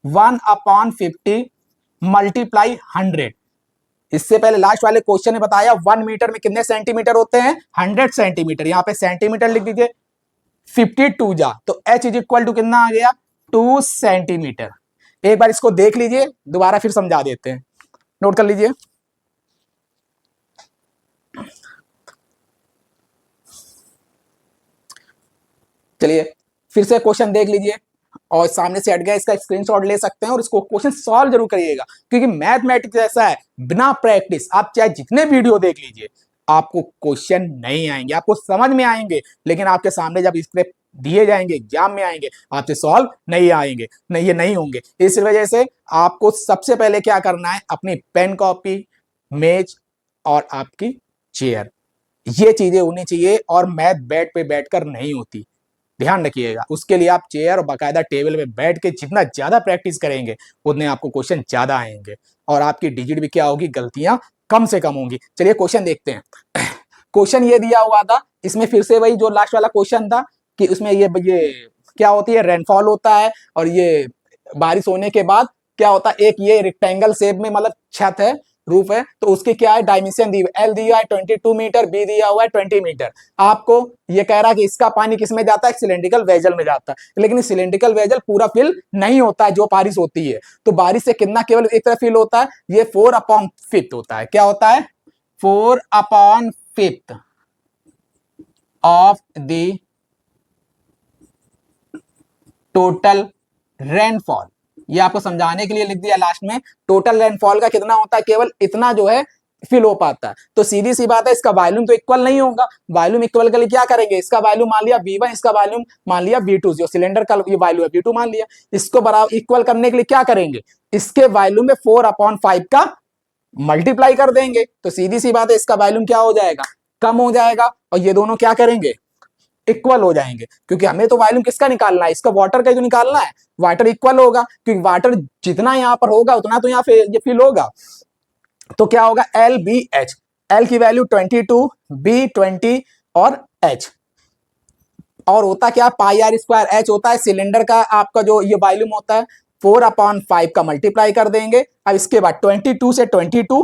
1/50 मल्टीप्लाई 100। इससे पहले लास्ट वाले क्वेश्चन ने बताया 1 मीटर में कितने सेंटीमीटर होते हैं 100 सेंटीमीटर, यहाँ पे सेंटीमीटर लिख दीजिए 52 जा, तो h इज इक्वल टू कितना आ गया 2 सेंटीमीटर। एक बार इसको देख लीजिए, दोबारा फिर समझा देते हैं, नोट कर लीजिए। चलिए फिर से क्वेश्चन देख लीजिए, और सामने से हट गया इसका स्क्रीनशॉट ले सकते हैं, और इसको क्वेश्चन सॉल्व जरूर करिएगा, क्योंकि मैथमेटिक्स ऐसा है बिना प्रैक्टिस आप चाहे जितने वीडियो देख लीजिए आपको क्वेश्चन नहीं आएंगे, आपको समझ में आएंगे, लेकिन आपके सामने जब स्क्रिप्ट दिए जाएंगे एग्जाम में आएंगे आपसे सॉल्व नहीं आएंगे, नहीं ये नहीं होंगे। इस वजह से आपको सबसे पहले क्या करना है, अपनी पेन कॉपी मेज और आपकी चेयर, ये चीजें होनी चाहिए, और मैथ बेड पे बैठकर नहीं होती, ध्यान रखिएगा। उसके लिए आप चेयर और बाकायदा टेबल पे बैठ के जितना ज्यादा प्रैक्टिस करेंगे उतने आपको क्वेश्चन ज्यादा आएंगे, और आपकी डिजिट भी क्या होगी गलतियां कम से कम होंगी। चलिए क्वेश्चन देखते हैं। क्वेश्चन ये दिया हुआ था, इसमें फिर से वही जो लास्ट वाला क्वेश्चन था कि उसमें ये क्या होती है रेनफॉल होता है, और ये बारिश होने के बाद क्या होता है, एक ये रेक्टेंगल शेप में मतलब छत है रूफ है, तो उसके क्या है डायमेंशन दी एल दिया है 22 मीटर, बी दिया हुआ है 20 मीटर। आपको ये कह रहा है कि इसका पानी किस में जाता है सिलेंड्रिकल वेजल में जाता है, लेकिन सिलेंड्रिकल वेजल पूरा फिल नहीं होता है जो बारिश होती है, तो बारिश से कितना केवल एक तरफ फिल होता है, ये 4/5 होता है, क्या होता है 4/5 ऑफ द टोटल रेनफॉल। ये आपको समझाने के लिए लिख दिया लास्ट में, टोटल रेनफॉल का कितना होता है, केवल इतना जो है फिल हो पाता है। तो सीधी सी बात है इसका वॉल्यूम तो इक्वल नहीं होगा, वॉल्यूम इक्वल के लिए क्या करेंगे, इसका वॉल्यूम मान लिया V1, इसका वॉल्यूम मान लिया V2, जो सिलेंडर का ये वॉल्यूम है V2 मान लिया, इसको बराबर इक्वल करने के लिए क्या करेंगे, इसके वॉल्यूम में 4/5 का मल्टीप्लाई कर देंगे, तो सीधी सी बात है इसका वॉल्यूम क्या हो जाएगा कम हो जाएगा, और ये दोनों क्या करेंगे इक्वल हो जाएंगे, क्योंकि हमें तो वॉल्यूम किसका निकालना है, इसका वाटर का जो निकालना है, वाटर इक्वल होगा, क्योंकि वाटर जितना यहाँ पर होगा उतना तो यहाँ ये फिल होगा। तो क्या होगा एल बी एच, एल की वैल्यू 22, बी 20 और एच, और होता क्या पाई आर स्क्वायर, एच होता है सिलेंडर का आपका जो ये वॉल्यूम होता है, 4/5 का मल्टीप्लाई कर देंगे। अब इसके बाद 22 से 22,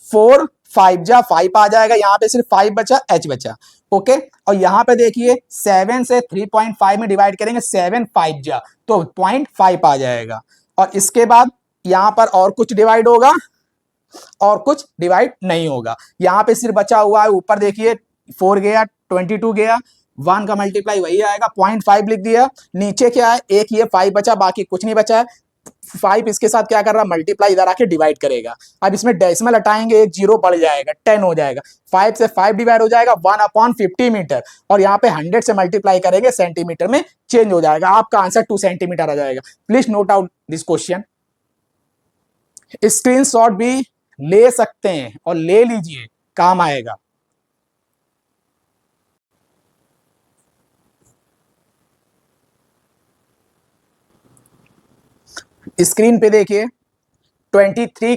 4 5 जा 5 आ जाएगा, यहाँ पे सिर्फ 5 बचा, h बचा। ओके, और यहाँ पे देखिए 7 से 3.5 में डिवाइड करेंगे, 7 5 जा तो 0.5 आ जाएगा। और इसके बाद यहाँ पर और कुछ डिवाइड होगा और कुछ डिवाइड नहीं होगा। यहाँ पे सिर्फ बचा हुआ है, ऊपर देखिए 4 गया, 22 गया, 1 का मल्टीप्लाई वही आएगा, 0.5 लिख दिया। नीचे क्या है, एक ये 5 बचा, बाकी कुछ नहीं बचा है। 5 इसके साथ क्या कर रहा है, मल्टीप्लाई इधर आके डिवाइड करेगा। अब इसमें डेसिमल हटाएंगे, एक जीरो बढ़ जाएगा, 10 हो जाएगा। 5 से 5 डिवाइड हो जाएगा, 1/50 मीटर। और यहाँ पे 100 से मल्टीप्लाई करेंगे, सेंटीमीटर में चेंज हो जाएगा। आपका आंसर 2 सेंटीमीटर आ जाएगा। Please note out this question. Screenshot भी ले सकते हैं और ले लीजिए, काम आएगा। स्क्रीन पे देखिए 23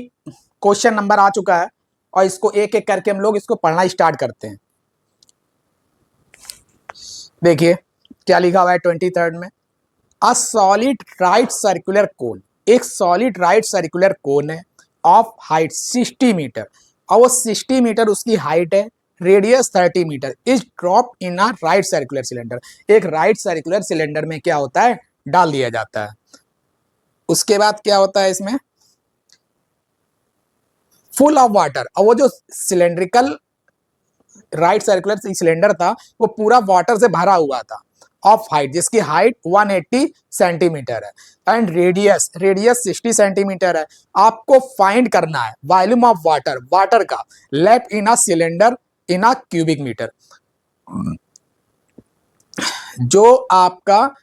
क्वेश्चन नंबर आ चुका है और इसको एक एक करके हम लोग इसको पढ़ना स्टार्ट करते हैं। देखिए क्या लिखा हुआ है 23 में, a solid right circular cone, एक सॉलिड राइट सर्कुलर कोन है ऑफ हाइट 60 मीटर, और वो 60 मीटर उसकी हाइट है, radius 30 metre, is drop in a right circular cylinder. एक राइट सर्कुलर सिलेंडर में क्या होता है, डाल दिया जाता है। उसके बाद क्या होता है इसमें, फुल ऑफ वाटर, और वो जो सिलेंड्रिकल राइट सर्कुलर सिलेंडर था वो पूरा वाटर से भरा हुआ था, ऑफ हाइट, जिसकी हाइट 180 सेंटीमीटर है, एंड रेडियस 60 सेंटीमीटर है। आपको फाइंड करना है वॉल्यूम ऑफ वाटर, वाटर का, left in a cylinder in a cubic metre. जो आपका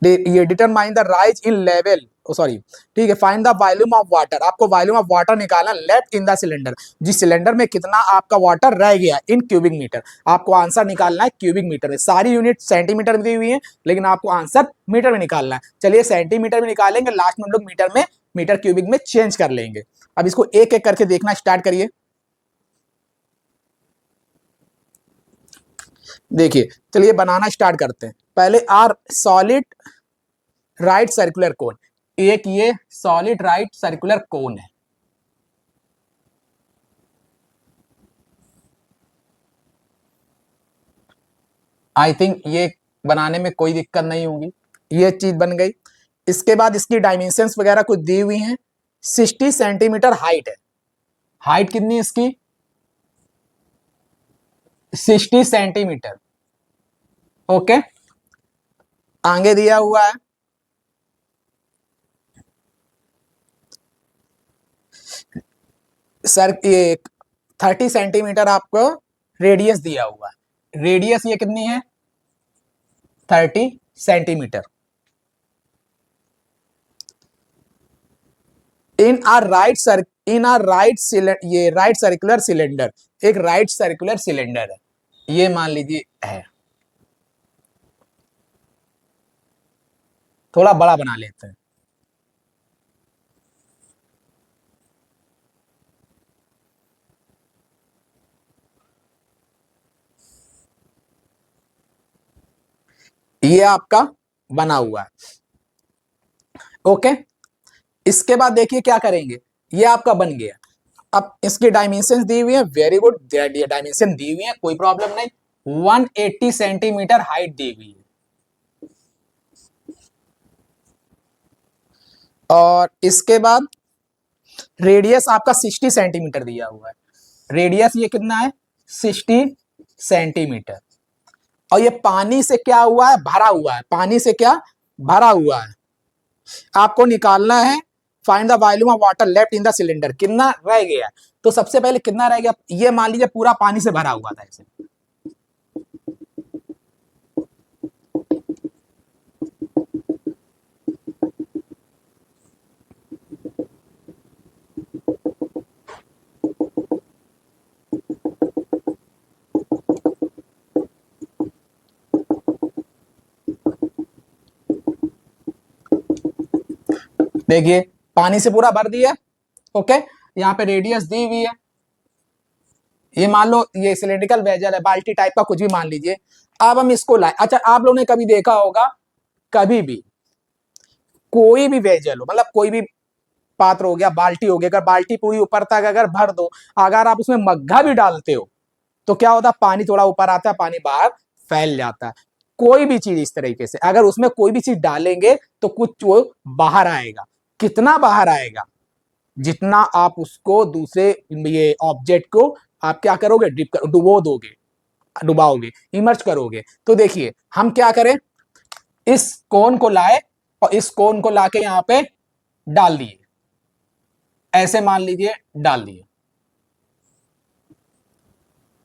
ये determine the rise in level, sorry ठीक है, find the volume of water, आपको वॉल्यूम ऑफ वाटर निकालना लेफ्ट इन द सिलेंडर, जिस सिलेंडर में कितना आपका वाटर रह गया, इन क्यूबिक मीटर। आपको आंसर निकालना है क्यूबिक मीटर में। सारी यूनिट सेंटीमीटर में दी हुई है, लेकिन आपको आंसर मीटर में निकालना है। चलिए सेंटीमीटर में निकालेंगे, लास्ट में हम लोग मीटर में, मीटर क्यूबिक में चेंज कर लेंगे। अब इसको एक एक करके देखना स्टार्ट करिए। देखिए चलिए बनाना स्टार्ट करते हैं। पहले our solid right circular cone, एक ये सॉलिड राइट सर्कुलर कोन है, आई थिंक ये बनाने में कोई दिक्कत नहीं होगी, ये चीज बन गई। इसके बाद इसकी डायमेंशंस वगैरह कुछ दी हुई हैं। 60 सेंटीमीटर हाइट है, हाइट कितनी है इसकी, 60 सेंटीमीटर। ओके, आगे दिया हुआ है सर, ये 30 सेंटीमीटर आपको रेडियस दिया हुआ है। रेडियस ये कितनी है, 30 सेंटीमीटर। इन आर राइट ये राइट सर्कुलर सिलेंडर, एक राइट सर्कुलर सिलेंडर है, ये मान लीजिए है। थोड़ा बड़ा बना लेते हैं। ये आपका बना हुआ है। ओके, इसके बाद देखिए क्या करेंगे, ये आपका बन गया। अब इसकी डायमेंशन दी हुई है, वेरी गुड, डायमेंशन दी हुई है, कोई प्रॉब्लम नहीं। 180 सेंटीमीटर हाइट दी हुई है, और इसके बाद रेडियस आपका 60 सेंटीमीटर दिया हुआ है। रेडियस ये कितना है, 60 सेंटीमीटर। और ये पानी से क्या हुआ है, भरा हुआ है, पानी से क्या भरा हुआ है। आपको निकालना है find the volume of water left in the cylinder, कितना रह गया। तो सबसे पहले कितना रह गया, ये मान लीजिए पूरा पानी से भरा हुआ था ऐसे। देखिए पानी से पूरा भर दिया। ओके, यहाँ पे रेडियस दी हुई है, ये मान लो ये सिलेंड्रिकल वेजल है, बाल्टी टाइप का कुछ भी मान लीजिए। अब हम इसको लाए। अच्छा, आप लोगों ने कभी देखा होगा कभी भी कोई भी वेजल हो, मतलब कोई भी पात्र हो गया, बाल्टी हो गया, अगर बाल्टी पूरी ऊपर तक अगर भर दो, अगर आप उसमें मग्घा भी डालते हो तो क्या होता है, पानी थोड़ा ऊपर आता है, पानी बाहर फैल जाता है। कोई भी चीज इस तरीके से अगर उसमें कोई भी चीज डालेंगे तो कुछ वो बाहर आएगा। कितना बाहर आएगा, जितना आप उसको दूसरे ये ऑब्जेक्ट को आप क्या करोगे, डुबो दोगे, डुबाओगे, इमर्ज करोगे। तो देखिए हम क्या करें, इस कोन को लाए और इस कोन को लाके यहां पे डाल दिए, ऐसे मान लीजिए डाल दिए,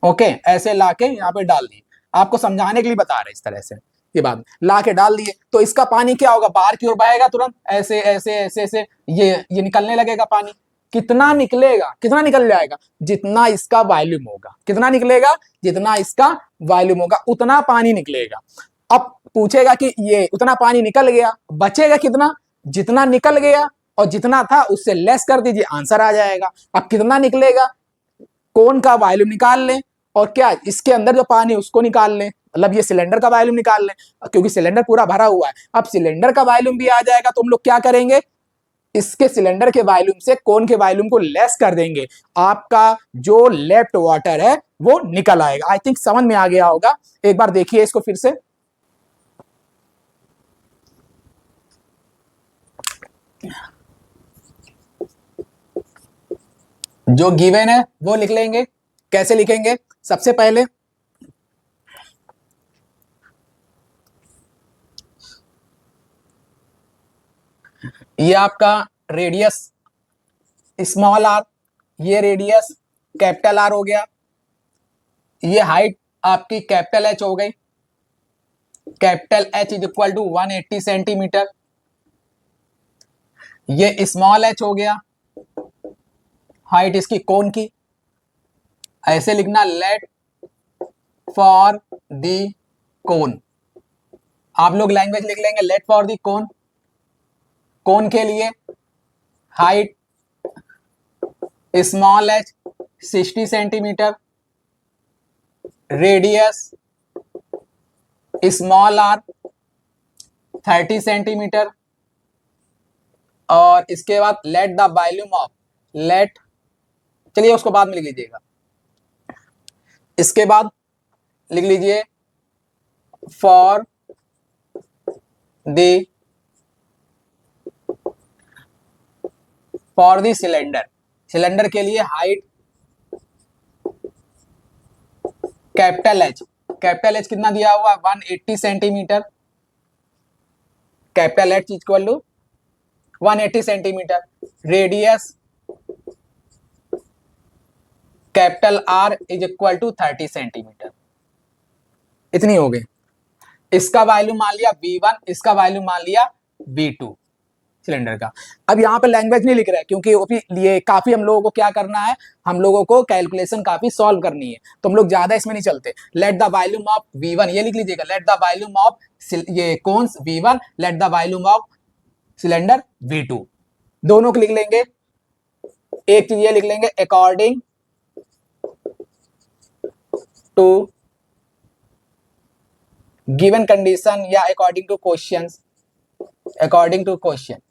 ओके, ऐसे लाके यहां पे डाल दिए, आपको समझाने के लिए बता रहे इस तरह से, ये बात लाके डाल दिए तो इसका पानी क्या होगा, बाहर की ओर बहेगा तुरंत, ऐसे ऐसे ऐसे ऐसे ये निकलने लगेगा पानी। कितना निकलेगा, कितना निकल जाएगा, जितना इसका वॉल्यूम होगा, कितना निकलेगा, जितना इसका वॉल्यूम होगा उतना पानी निकलेगा। अब पूछेगा कि ये उतना पानी निकल गया, बचेगा कितना, जितना निकल गया और जितना था उससे लेस कर दीजिए, आंसर आ जाएगा। अब कितना निकलेगा, कोन का वॉल्यूम निकाल लें और क्या इसके अंदर जो पानी उसको निकाल लें, मतलब ये सिलेंडर का वॉल्यूम निकाल लें, क्योंकि सिलेंडर पूरा भरा हुआ है। अब सिलेंडर का वॉल्यूम भी आ जाएगा तो हम लोग क्या करेंगे, इसके सिलेंडर के वॉल्यूम से कोन के वॉल्यूम को लेस कर देंगे, आपका जो लेफ्ट वाटर है वो निकल आएगा। आई थिंक समझ में आ गया होगा, एक बार देखिए इसको फिर से। जो गिवन है वो लिख लेंगे। कैसे लिखेंगे, सबसे पहले ये आपका रेडियस स्मॉल आर, ये रेडियस कैपिटल आर हो गया, ये हाइट आपकी कैपिटल एच हो गई, capital H is equal to 180 centimetre, ये स्मॉल एच हो गया, हाइट इसकी कोन की, ऐसे लिखना लेट फॉर दी कोन, आप लोग लैंग्वेज लिख लेंगे late for the cone, cone के लिए height small H 60 centimetre, radius small R 30 centimetre, और इसके बाद let the volume of, let, चलिए उसको बाद में लिख लीजिएगा, इसके बाद लिख लीजिए फॉर द सिलेंडर, सिलेंडर के लिए height capital H, capital H कितना दिया हुआ 180 centimetre, capital H equal to 180 centimetre, radius capital R is equal to 30 centimetre, इतनी हो गई। इसका वैल्यू मान लिया V1, इसका वैल्यू मान लिया V2 सिलेंडर का। अब यहाँ पे लैंग्वेज नहीं लिख रहा है क्योंकि ये काफी हम लोगों को क्या करना है, हम लोगों को कैलकुलेशन काफी सॉल्व करनी है, तो हम लोग ज्यादा इसमें नहीं चलते। Late the volume of V1, ये लिख लीजिएगा, लेट द वॉल्यूम ऑफ ये cones V1, let the volume of cylinder V2, दोनों को लिख लेंगे। एक चीज ये लिख लेंगे, अकॉर्डिंग टू गिवन कंडीशन या according to question, according to question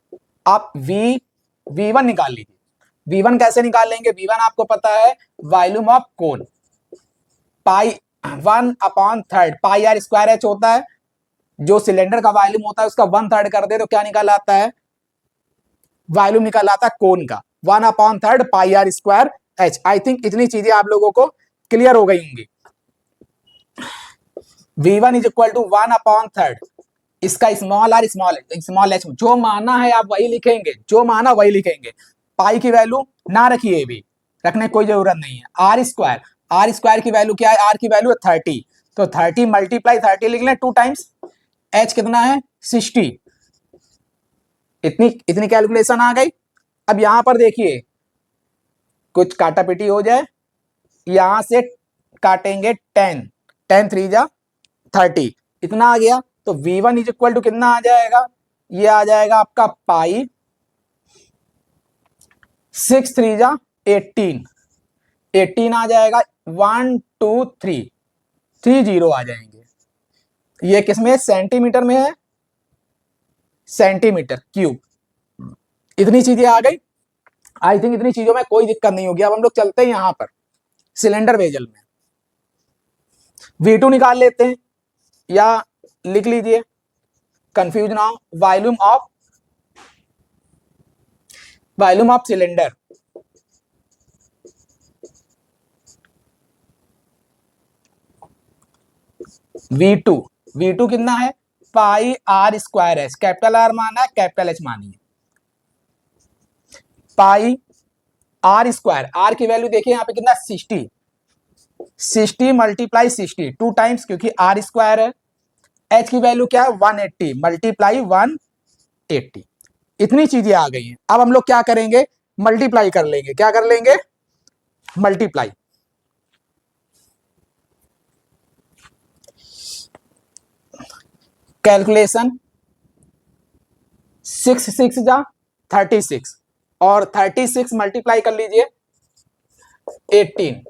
आप V1 निकाल लीजिए। V1 कैसे निकाल लेंगे, V1 आपको पता है volume of cone pi 1/3 pi are square H होता है, जो सिलेंडर का वॉल्यूम होता है उसका 1/3 कर दे तो क्या निकल आता है, वॉल्यूम निकल आता है कोन का 1/3 pi are square h. I think इतनी चीजें आप लोगों को क्लियर हो गई होंगी। V1 इज इक्वल टू 1/3, इसका स्मॉल आर स्मॉल एच, जो माना है आप वही लिखेंगे, जो माना वही लिखेंगे। पाई की वैल्यू ना रखिए, भी रखने की कोई जरूरत नहीं है। आर स्क्वायर की वैल्यू क्या है, आर की वैल्यू है 30, तो 30 मल्टीप्लाई 30 लिख लें 2 टाइम्स, एच कितना है 60, इतनी कैलकुलेशन आ गई। अब यहां पर देखिए कुछ काटा पिटी हो जाए, यहां से काटेंगे 10, 10 3 जा 30, इतना आ गया। तो V1 इज इक्वल टू कितना आ जाएगा, ये आ जाएगा आपका पाई 6 3 जा 18, 18 आ जाएगा, 1 2 3 3 0 आ जाएंगे। ये किसमें सेंटीमीटर में है, सेंटीमीटर क्यूब। इतनी चीजें आ गई। आई थिंक इतनी चीजों में कोई दिक्कत नहीं होगी। अब हम लोग चलते हैं यहां पर सिलेंडर वेजल में। V2 निकाल लेते हैं या लिख लीजिए, कंफ्यूज ना हो। Volume of cylinder V2। V2 कितना है? Pi are square H. Capital R माना है, कैपिटल एच मानी है। पाई आर स्क्वायर, आर की वैल्यू देखिए यहाँ पे कितना 60, 60 मल्टीप्लाई 60 टू टाइम्स, क्योंकि आर स्क्वायर है। एच की वैल्यू क्या है? 180 मल्टीप्लाई 180। इतनी चीजें आ गई हैं। अब हम लोग क्या करेंगे? मल्टीप्लाई कर लेंगे। क्या कर लेंगे? मल्टीप्लाई। कैलकुलेशन 6 6 जा 36 और 36 मल्टीप्लाई कर लीजिए 18।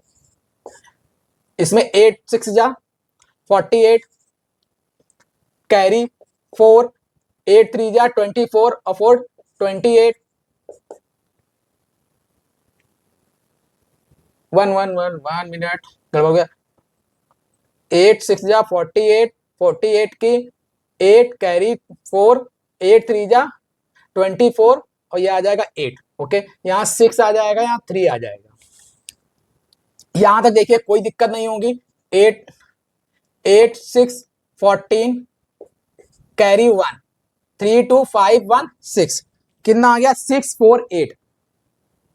इसमें 8 6 जा 48, कैरी 4, 8 3 जा 24 और 4 28, 1 मिनट गड़बड़ हो गया। 8 6 जा 48, 48 की 8 कैरी 4, 8 3 जा 24 और ये आ जाएगा 8। ओके, यहाँ 6 आ जाएगा, यहाँ 3 आ जाएगा। यहां तक देखिए कोई दिक्कत नहीं होगी। 8 8 6 14 कैरी 1, 3 2 5 1 6, कितना आ गया? 6 4 8,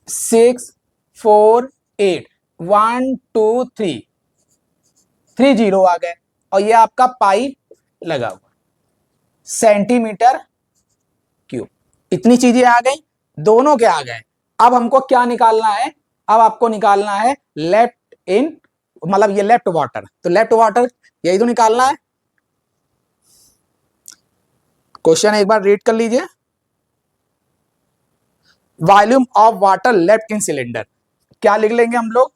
6 4 8, 1 2 3, 3 0 आ गए और ये आपका पाई लगा हुआ सेंटीमीटर क्यूब। इतनी चीजें आ गई, दोनों के आ गए। अब हमको क्या निकालना है? अब आपको निकालना है लेफ्ट इन, मतलब ये लेफ्ट वाटर, तो लेफ्ट वाटर यही तो निकालना है। क्वेश्चन एक बार रीड कर लीजिए। Volume of water left in cylinder, क्या लिख लेंगे हम लोग?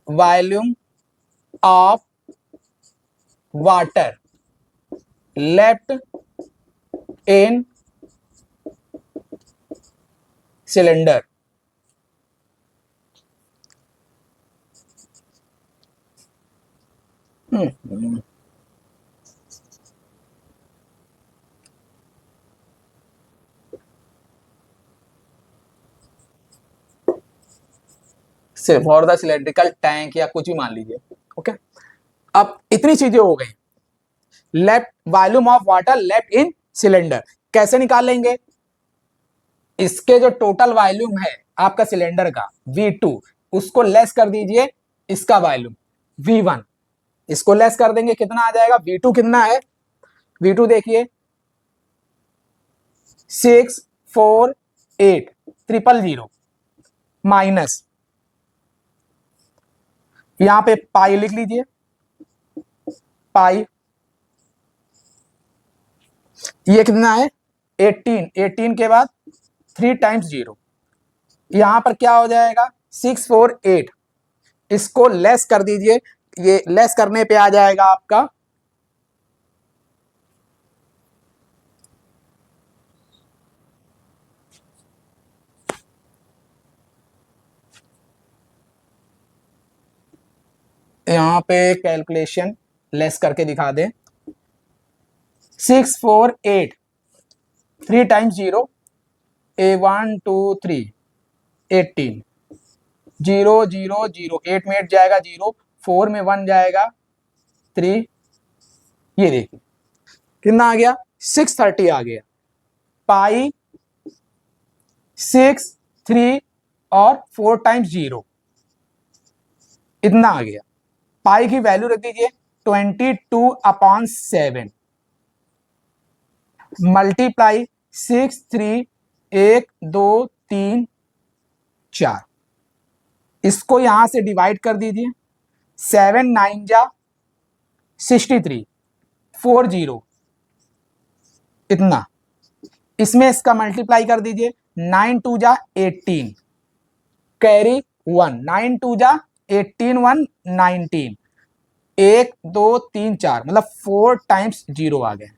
Volume of water left in cylinder. For the cylindrical tank या कुछ भी मान लीजिए। ओके, अब इतनी चीजें हो गई। Left volume of water left in cylinder कैसे निकाल लेंगे? इसके जो टोटल वॉल्यूम है आपका सिलेंडर का V2, उसको लेस कर दीजिए इसका वॉल्यूम V1, इसको लेस कर देंगे, कितना आ जाएगा? V2 कितना है? V2 देखिए 6 4 8 000 माइनस, यहां पे पाई लिख लीजिए, पाई ये कितना है? 18, 18 के बाद 3 टाइम्स 0, यहां पर क्या हो जाएगा? 6 4 8, इसको लेस कर दीजिए, ये लेस करने पे आ जाएगा आपका यहां पे कैलकुलेशन लेस करके दिखा दें। 6 4 8, 3 टाइम्स 0, 1 2 3 18, 0 0 0, 8 में 8 जाएगा 0, 4 में 1 जाएगा 3, ये देखिए कितना आ गया? 630 आ गया। पाई 6 3 और 4 टाइम्स 0, इतना आ गया। पाई की वैल्यू रख दीजिए 22/7 मल्टीप्लाई 6 3 1 2 3 4, इसको यहां से डिवाइड कर दीजिए। 7 9 जा 63, 40, इतना, इसमें इसका मल्टीप्लाई कर दीजिए। 9 2 जा 18, कैरी 1, 9 2 जा 18 1 19, 1 2 3 4, मतलब 4 टाइम्स 0 आ गए।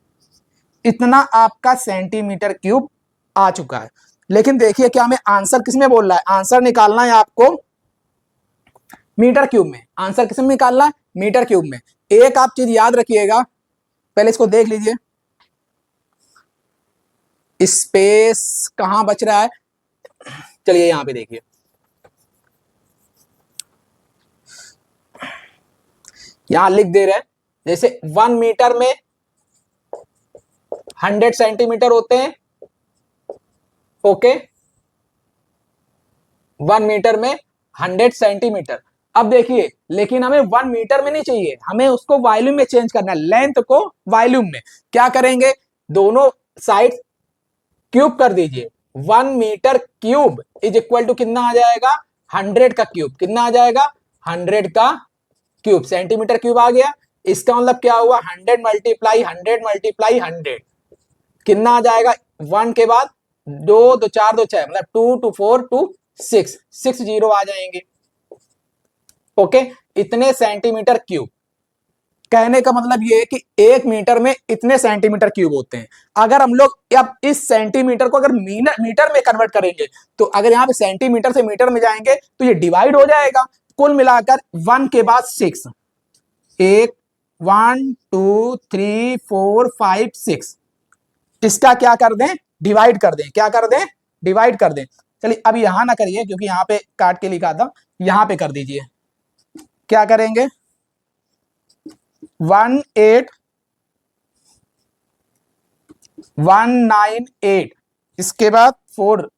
इतना आपका सेंटीमीटर क्यूब आ चुका है। लेकिन देखिए क्या हमें आंसर किसमें बोल रहा है, आंसर निकालना है आपको मीटर क्यूब में। आंसर किसमें निकालना है, मीटर क्यूब में। एक आप चीज याद रखिएगा, पहले इसको देख लीजिए, स्पेस कहां बच रहा है, चलिए यहां पे देखिए, यहां लिख दे रहे हैं जैसे 1 मीटर में 100 सेंटीमीटर होते हैं, ओके, 1 मीटर में 100 सेंटीमीटर। अब देखिए, लेकिन हमें 1 मीटर में नहीं चाहिए, हमें उसको वॉल्यूम में चेंज करना है, लेंथ को वॉल्यूम में। क्या करेंगे, दोनों साइड क्यूब कर दीजिए। 1 metre cube is equal to कितना आ जाएगा, 100 का क्यूब। कितना आ जाएगा, 100 का क्यूब। सेंटीमीटर क्यूब आ गया। इसका मतलब क्या हुआ, 100 मल्टीप्लाई 100 मल्टीप्लाई 100, कितना आ जाएगा, 1 के बाद 2 2 4 2 6, मतलब 2 2 4 2 6, 6 जीरो आ जाएंगे, ओके। इतने सेंटीमीटर क्यूब, कहने का मतलब ये है कि 1 मीटर में इतने सेंटीमीटर क्यूब होते हैं। अगर हम लोग अब इस सेंटीमीटर को अगर मीटर में कन्वर्ट करेंगे, तो अगर यहाँ पे सेंटीमीटर से मीटर में जाएंगे तो ये डिवाइड हो जाएगा। कुल मिलाकर 1 के बाद 6, 1 1 2 3 4 5 6, इसका क्या कर दें, डिवाइड कर दें। क्या कर दें, डिवाइड कर दें। चलिए अब यहां ना करिए क्योंकि यहां पे काट के लिखा था, यहां पे कर दीजिए। क्या करेंगे, 18198, इसके बाद 4,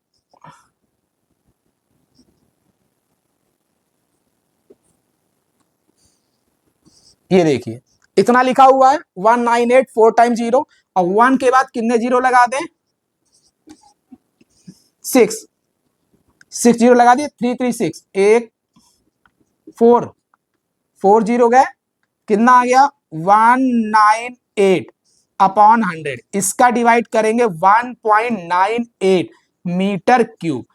ये देखिए इतना लिखा हुआ है 198, 4 टाइम 0, और 1 के बाद कितने जीरो लगा दें, 6, 6 जीरो लगा दिए, 3 3 6, 1 4 4 जीरो गए, कितना आ गया, 198 अपॉन 100। इसका डिवाइड करेंगे 1.98 मीटर क्यूब।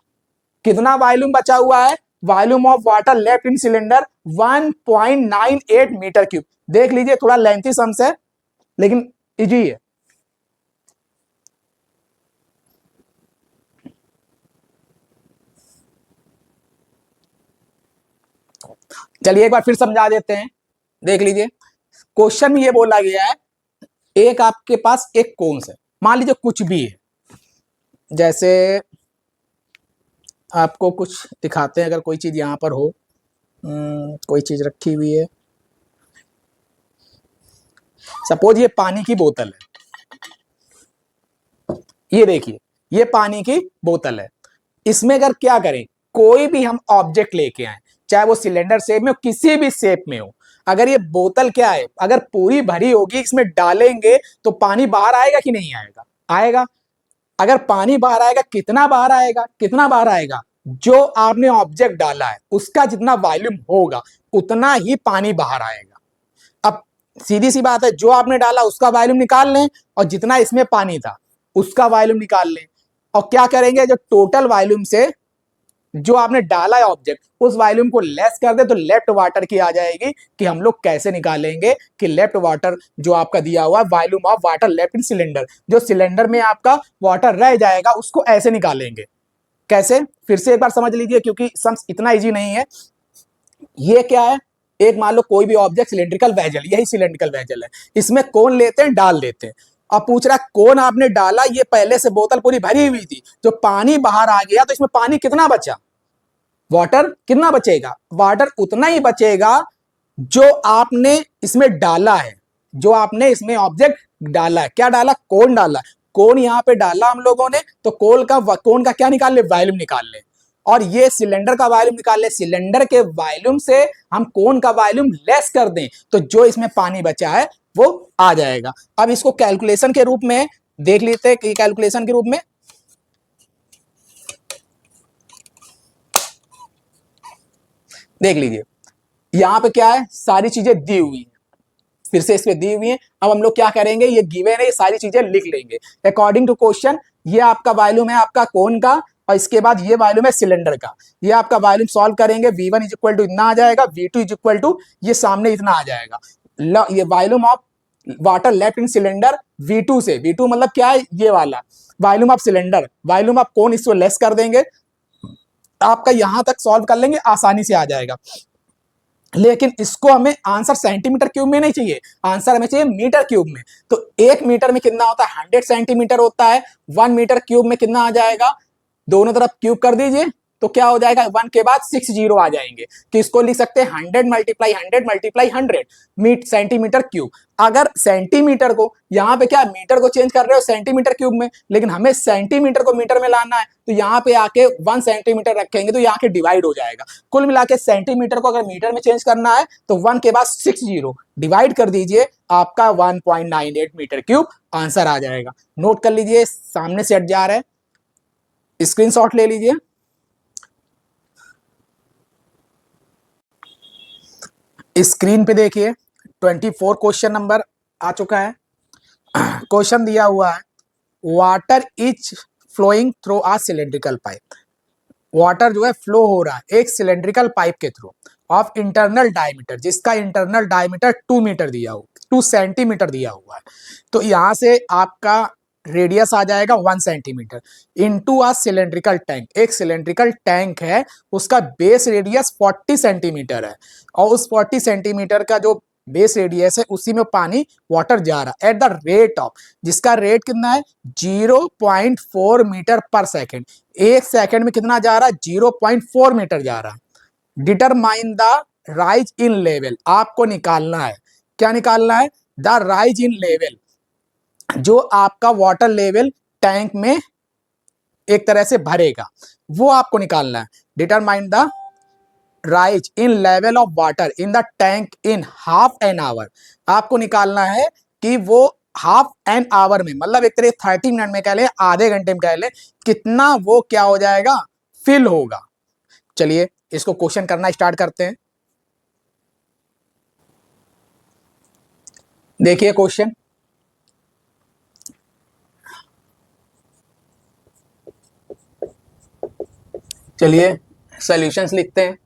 कितना वॉल्यूम बचा हुआ है, volume of water left in cylinder 1.98 metre cube. देख लीजिए, थोड़ा लेंथी सम्स है लेकिन इजी है। चलिए एक बार फिर समझा देते हैं, देख लीजिए। क्वेश्चन में ये बोला गया है, एक आपके पास एक कोन्स है, मान लीजिए कुछ भी है, जैसे आपको कुछ दिखाते हैं, अगर कोई चीज यहां पर हो, कोई चीज रखी हुई है, सपोज ये पानी की बोतल है, ये देखिए ये पानी की बोतल है। इसमें अगर क्या करें, कोई भी हम ऑब्जेक्ट लेके आए, चाहे वो सिलेंडर शेप में हो, किसी भी शेप में हो, अगर ये बोतल क्या है, अगर पूरी भरी होगी, इसमें डालेंगे तो पानी बाहर आएगा कि नहीं आएगा, आएगा। अगर पानी बाहर आएगा, कितना बाहर आएगा, कितना बाहर आएगा, जो आपने ऑब्जेक्ट डाला है उसका जितना वॉल्यूम होगा उतना ही पानी बाहर आएगा। अब सीधी सी बात है, जो आपने डाला उसका वॉल्यूम निकाल लें और जितना इसमें पानी था उसका वॉल्यूम निकाल लें, और क्या करेंगे, जो टोटल वॉल्यूम से जो आपने डाला है ऑब्जेक्ट उस वॉल्यूम को लेस कर दे तो लेफ्ट वाटर की आ जाएगी। कि हम लोग कैसे निकालेंगे कि लेफ्ट वाटर जो आपका दिया हुआ है, volume of water left in cylinder, जो सिलेंडर में आपका वाटर रह जाएगा उसको ऐसे निकालेंगे। कैसे, फिर से एक बार समझ लीजिए क्योंकि सम्स इतना इजी नहीं है। ये क्या है, एक मान लो कोई भी ऑब्जेक्ट सिलेंड्रिकल वेजल, यही सिलेंड्रिकल वेजल है, इसमें कौन लेते हैं, डाल देते हैं। अब पूछ रहा कौन आपने डाला, ये पहले से बोतल पूरी भरी हुई थी, जो पानी बाहर आ गया तो इसमें पानी कितना बचा, वाटर कितना बचेगा, वाटर उतना ही बचेगा जो आपने इसमें डाला है, जो आपने इसमें ऑब्जेक्ट डाला है। क्या डाला, कौन डाला, कौन यहाँ पे डाला हम लोगों ने, तो कौन का क्या निकाल ले, वॉल्यूम निकाल ले, और ये सिलेंडर का वॉल्यूम निकाल ले। सिलेंडर के वॉल्यूम से हम कौन का वॉल्यूम लेस कर दें तो जो इसमें पानी बचा है वो आ जाएगा। अब इसको कैलकुलेशन के रूप में देख लेते हैं कि कैलकुलेशन के रूप में देख लीजिए, यहां पे क्या है, सारी चीजें दी हुई है, फिर से इस पे दी हुई है। अब हम लोग क्या करेंगे, ये गिवन है, ये सारी चीजें लिख लेंगे अकॉर्डिंग टू क्वेश्चन। ये आपका वॉल्यूम है आपका कोन का, और इसके बाद ये वॉल्यूम है सिलेंडर का। ये आपका वॉल्यूम सॉल्व करेंगे, V1 इज इक्वल टू इतना आ जाएगा, V2 इज इक्वल टू ये सामने इतना आ जाएगा। ये volume of water left in cylinder V2 से, V2 मतलब क्या है, ये वाला volume of cylinder, volume of कौन, इसको लेस कर देंगे, आपका यहां तक सॉल्व कर लेंगे, आसानी से आ जाएगा। लेकिन इसको हमें आंसर सेंटीमीटर क्यूब में नहीं चाहिए, आंसर हमें चाहिए मीटर क्यूब में। तो 1 मीटर में कितना होता है, 100 सेंटीमीटर होता है। 1 मीटर क्यूब में कितना आ जाएगा, दोनों तरफ क्यूब कर दीजिए, तो क्या हो जाएगा, 1 के बाद 6 जीरो आ जाएंगे, तो इसको लिख सकते हैं 100 मल्टीप्लाई 100 मल्टीप्लाई 100 सेंटीमीटर क्यूब। अगर सेंटीमीटर को यहाँ पे क्या मीटर को चेंज कर रहे हो सेंटीमीटर क्यूब में, लेकिन हमें सेंटीमीटर को मीटर में लाना है, तो यहाँ पे आके 1 सेंटीमीटर रखेंगे तो यहाँ के डिवाइड हो जाएगा। कुल मिला के सेंटीमीटर को अगर मीटर में चेंज करना है तो 1 के बाद 6 जीरो डिवाइड कर दीजिए, आपका 1.98 मीटर क्यूब आंसर आ जाएगा। नोट कर लीजिए, सामने से हट जा रहा है, स्क्रीनशॉट ले लीजिए। स्क्रीन पे देखिए 24 क्वेश्चन नंबर आ चुका है। क्वेश्चन दिया हुआ है, water is flowing through a cylindrical pipe. Water जो है फ्लो हो रहा है एक सिलेंड्रिकल पाइप के थ्रू ऑफ इंटरनल डायमीटर, जिसका इंटरनल डायमीटर 2 मीटर दिया हुआ, 2 सेंटीमीटर दिया हुआ है। तो यहां से आपका रेडियस आ जाएगा 1 सेंटीमीटर इनटू आ सिलेंड्रिकल टैंक। एक सिलेंड्रिकल टैंक है, उसका बेस रेडियस 40 सेंटीमीटर है, और उस 40 सेंटीमीटर का जो बेस रेडियस है उसी में पानी वाटर जा रहा है एट द रेट ऑफ, जिसका रेट कितना है 0.4 मीटर पर सेकेंड। 1 सेकेंड में कितना जा रहा है, 0.4 मीटर जा रहा है। Determine the rise in level, आपको निकालना है, क्या निकालना है, द राइज इन लेवल, जो आपका वाटर लेवल टैंक में एक तरह से भरेगा, वो आपको निकालना है। Determine the rise in level of water in the tank in half an our, आपको निकालना है कि वो हाफ एन आवर में, मतलब एक तरह 30 मिनट में कह ले, आधे घंटे में कह ले, कितना वो क्या हो जाएगा, फिल होगा। चलिए इसको क्वेश्चन करना स्टार्ट करते हैं। देखिए क्वेश्चन, चलिए सॉल्यूशंस लिखते हैं।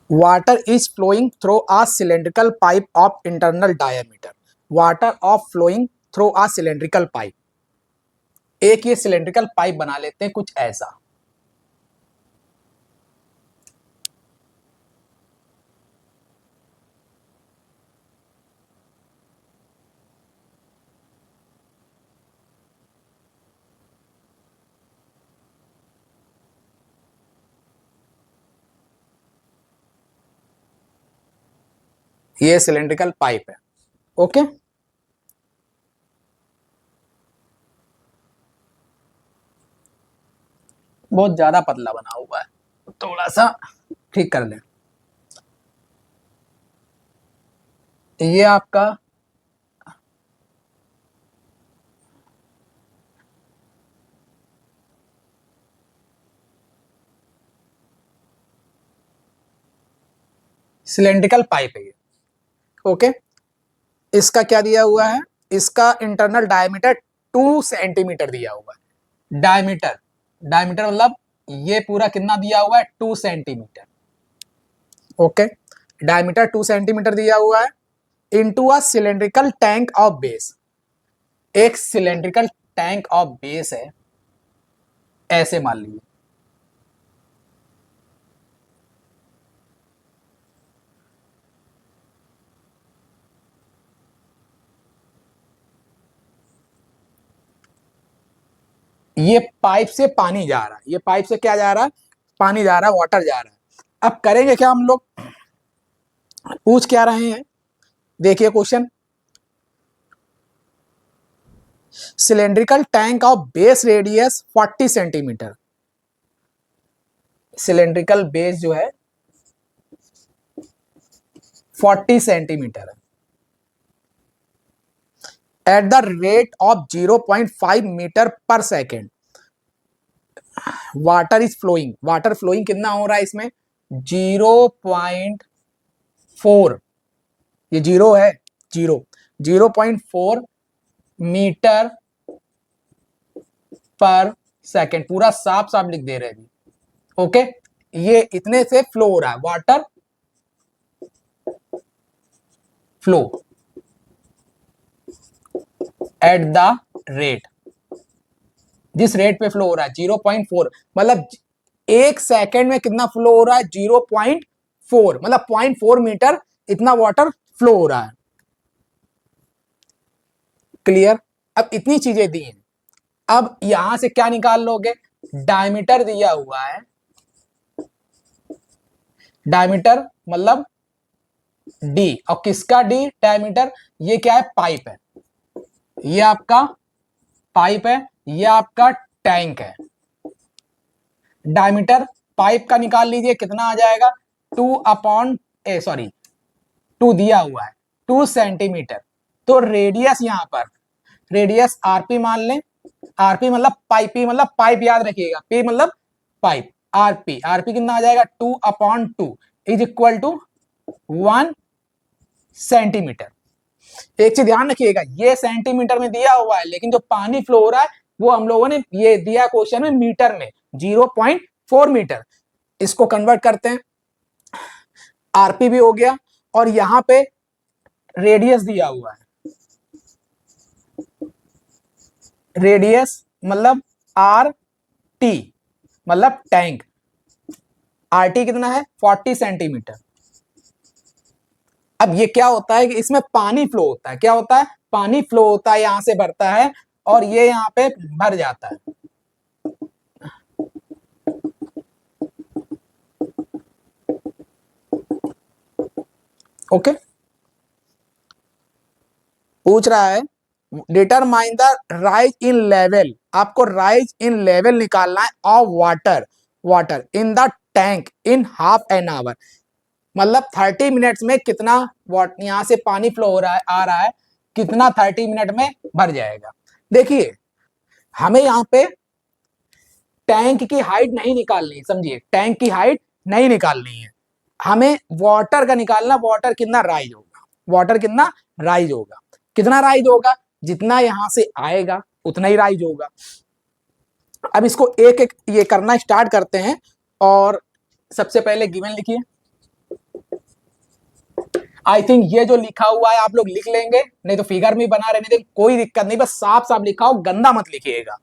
Water is flowing through a cylindrical pipe of internal diameter, water of flowing through a cylindrical pipe. एक ये सिलेंड्रिकल पाइप बना लेते हैं कुछ ऐसा, ये सिलेंड्रिकल पाइप है, ओके। बहुत ज्यादा पतला बना हुआ है, थोड़ा सा ठीक कर लें। ये आपका सिलेंड्रिकल पाइप है ये, ओके। इसका क्या दिया हुआ है, इसका इंटरनल डायमीटर 2 सेंटीमीटर दिया हुआ है। डायमीटर, डायमीटर मतलब ये पूरा कितना दिया हुआ है, 2 सेंटीमीटर, ओके। डायमीटर 2 सेंटीमीटर दिया हुआ है into a cylindrical tank of base, एक सिलेंड्रिकल टैंक ऑफ बेस है, ऐसे मान लीजिए। ये पाइप से पानी जा रहा है, ये पाइप से क्या जा रहा है, पानी जा रहा है, वाटर जा रहा है। अब करेंगे क्या हम लोग, पूछ क्या रहे हैं, देखिए question, cylindrical tank of base radius 40 centimetre, cylindrical base जो है 40 सेंटीमीटर है, at the rate of 0.5 metre per second. Water is flowing, water flowing कितना हो रहा है इसमें, 0.4, ये जीरो है, 0.4 मीटर पर सेकेंड, पूरा साफ साफ लिख दे रहे हैं, ओके। ये इतने से फ्लो हो रहा है water, flow at the rate, जिस रेट पे फ्लो हो रहा है 0.4, मतलब 1 सेकेंड में कितना फ्लो हो रहा है 0.4, मतलब 0.4 मीटर इतना वाटर फ्लो हो रहा है। क्लियर। अब इतनी चीजें दी हैं, अब यहां से क्या निकाल लोगे, डायमीटर दिया हुआ है, डायमीटर मतलब डी, और किसका डी, डायमीटर, ये क्या है, पाइप है, ये आपका पाइप है, ये आपका टैंक है। डायमीटर पाइप का निकाल लीजिए, कितना आ जाएगा, 2 दिया हुआ है 2 सेंटीमीटर। तो रेडियस, यहां पर रेडियस आरपी मान लें, आरपी मतलब पाइप, पी मतलब पाइप याद रखिएगा, पी मतलब पाइप, आरपी, आरपी कितना आ जाएगा 2/2 इज इक्वल टू 1 सेंटीमीटर। एक चीज ध्यान रखिएगा, ये सेंटीमीटर में दिया हुआ है, लेकिन जो पानी फ्लो हो रहा है वो हम लोगों ने ये दिया क्वेश्चन में मीटर में, 0.4 मीटर। इसको कन्वर्ट करते हैं, आरपी भी हो गया, और यहां पे रेडियस दिया हुआ है, रेडियस मतलब आर टी मतलब टैंक, आर टी कितना है 40 सेंटीमीटर। अब ये क्या होता है कि इसमें पानी फ्लो होता है, क्या होता है, पानी फ्लो होता है, यहां से भरता है और ये यहां पे भर जाता है। ओके, पूछ रहा है determine the rise in level, आपको राइज इन लेवल निकालना है of water, water in the tank in half an our, मतलब 30 मिनट्स में कितना वाट यहां से पानी फ्लो हो रहा है, आ रहा है, कितना 30 मिनट में भर जाएगा। देखिए हमें यहाँ पे टैंक की हाइट नहीं निकालनी है, समझिए टैंक की हाइट नहीं निकालनी है, हमें वाटर का निकालना, वाटर कितना राइज होगा, वाटर कितना राइज होगा, कितना राइज होगा, जितना यहां से आएगा उतना ही राइज होगा। अब इसको एक एक ये करना स्टार्ट करते हैं, और सबसे पहले गिवन लिखिए। आई थिंक ये जो लिखा हुआ है आप लोग लिख लेंगे, नहीं तो फिगर में बना रहने देंगे, कोई दिक्कत नहीं, बस साफ साफ लिखा हो, गंदा मत लिखिएगा,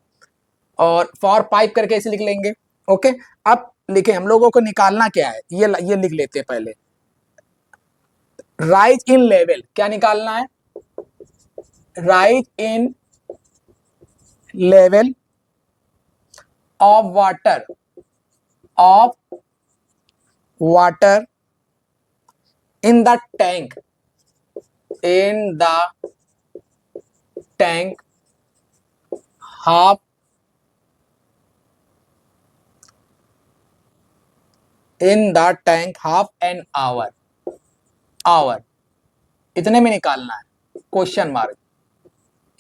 और फॉर पाइप करके ऐसे लिख लेंगे। ओके, अब लिखे, हम लोगों को निकालना क्या है, ये लिख लेते हैं पहले, राइज इन लेवल, क्या निकालना है, rise in level of water, of water in the tank, in the tank half in the tank half an hour, hour इतने में निकालना है, क्वेश्चन मार्क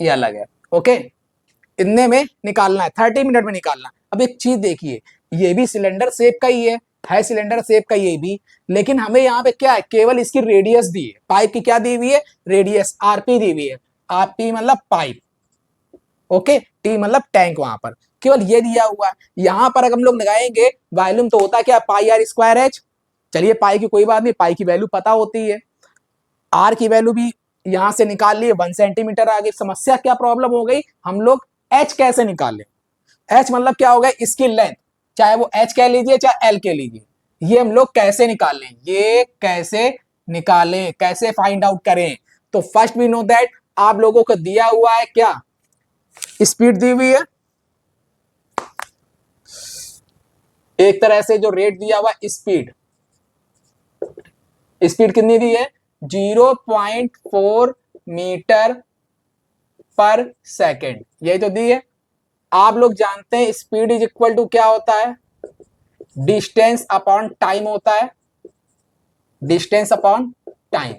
ये अलग है। ओके, इतने में निकालना है, 30 मिनट में निकालना है। अब एक चीज देखिए, ये भी सिलेंडर शेप का ही है सिलेंडर शेप का ये भी, लेकिन हमें यहाँ पे क्या है, केवल इसकी रेडियस दी है, पाइप की क्या दी हुई है, रेडियस, आरपी दी हुई है, आरपी मतलब पाइप, ओके, टी मतलब टैंक, वहां पर केवल ये दिया हुआ है। यहां पर अगर हम लोग लगाएंगे वॉल्यूम तो होता क्या, पाई आर स्क्वायर एच, चलिए पाई की कोई बात नहीं, पाई की वैल्यू पता होती है, आर की वैल्यू भी यहां से निकाल लिए, 1 सेंटीमीटर आ गई। समस्या क्या प्रॉब्लम हो गई, हम लोग एच कैसे निकालें, एच मतलब क्या होगा, इसकी लेंथ, चाहे वो एच कह लीजिए चाहे एल कह लीजिए, ये हम लोग कैसे निकालें, ये कैसे निकालें, कैसे फाइंड आउट करें। तो फर्स्ट वी नो दैट, आप लोगों को दिया हुआ है क्या, स्पीड दी हुई है, एक तरह से जो रेट दिया हुआ स्पीड, स्पीड कितनी दी है 0.4 मीटर पर सेकेंड, यही तो दी है। आप लोग जानते हैं स्पीड इज इक्वल टू क्या होता है, डिस्टेंस अपॉन टाइम होता है, डिस्टेंस अपॉन टाइम।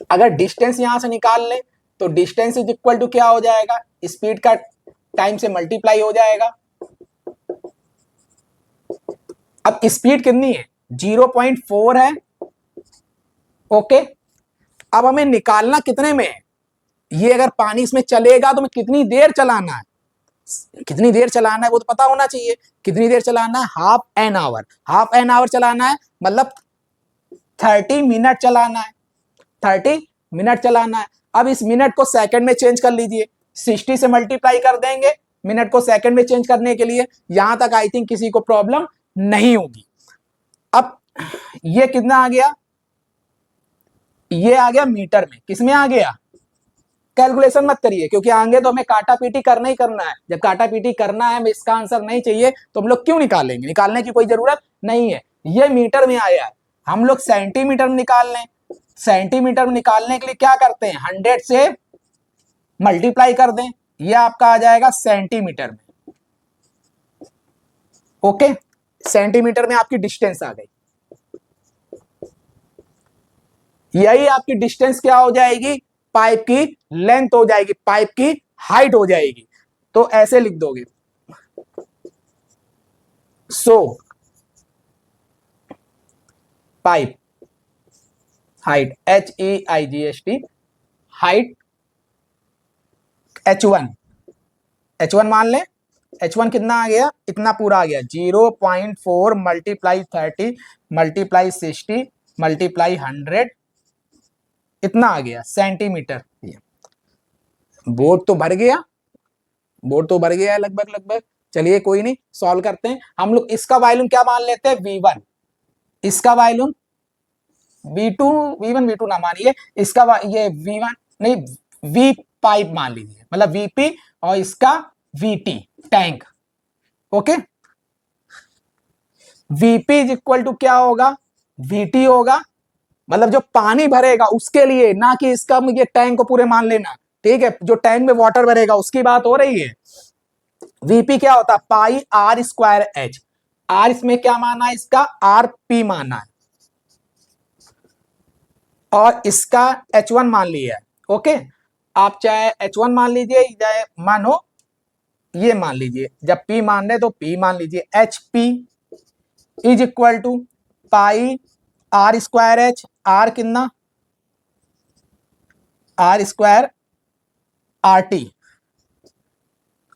अगर डिस्टेंस यहां से निकाल लें तो डिस्टेंस इज इक्वल टू क्या हो जाएगा, स्पीड का टाइम से मल्टीप्लाई हो जाएगा। अब स्पीड कितनी है 0.4 है, ओके। अब हमें निकालना कितने में है, ये अगर पानी इसमें चलेगा तो कितनी देर चलाना है, कितनी देर चलाना है वो तो पता होना चाहिए, कितनी देर चलाना है, half an our, half an our चलाना है, मतलब 30 मिनट चलाना है। 30 मिनट चलाना है। अब इस मिनट को सेकंड में चेंज कर लीजिए, 60 से मल्टीप्लाई कर देंगे मिनट को सेकंड में चेंज करने के लिए। यहां तक आई थिंक किसी को प्रॉब्लम नहीं होगी। अब ये कितना आ गया, ये आ गया मीटर में, किसमें आ गया, कैलकुलेशन मत करिए क्योंकि आगे तो हमें काटा पीटी करना ही करना है। जब काटा पीटी करना है, हमें इसका आंसर नहीं चाहिए तो हम लोग क्यों निकालेंगे, निकालने की कोई जरूरत नहीं है। ये मीटर में आया है, हम लोग सेंटीमीटर में निकाल लें। सेंटीमीटर में निकालने के लिए क्या करते हैं, 100 से मल्टीप्लाई कर दें, ये आपका आ जाएगा सेंटीमीटर में। ओके, सेंटीमीटर में आपकी डिस्टेंस आ गई। यही आपकी डिस्टेंस क्या हो जाएगी, पाइप की लेंथ हो जाएगी, पाइप की हाइट हो जाएगी। तो ऐसे लिख दोगे, so pipe height, HEIGHT, height H1 मान लें, H1 कितना आ गया, इतना पूरा आ गया, 0.4 मल्टीप्लाई 30 मल्टीप्लाई 60 मल्टीप्लाई 100, इतना आ गया सेंटीमीटर। बोर्ड तो भर गया, बोर्ड तो भर गया है लगभग लगभग। चलिए कोई नहीं, सॉल्व करते हैं हम लोग। इसका वॉल्यूम क्या मान लेते हैं, V1, इसका वॉल्यूम V2, V1 V2 ना मानिए, इसका ये V1 नहीं, V पाइप मान लीजिए, मतलब VP, और इसका VT tank. Okay, VP is equal to क्या होगा, VT होगा, मतलब जो पानी भरेगा उसके लिए, ना कि इसका ये टैंक को पूरे मान लेना। ठीक है, जो टैंक में वाटर भरेगा उसकी बात हो रही है। VP क्या होता है, पाई R स्क्वायर H, R इसमें क्या माना है, इसका RP माना है, और इसका H1 मान लिया है। ओके, आप चाहे H1 मान लीजिए, चाहे मानो ये मान लीजिए, जब P मान रहे तो P मान लीजिए। HP is equal to pi R square H, R कितना, R square RT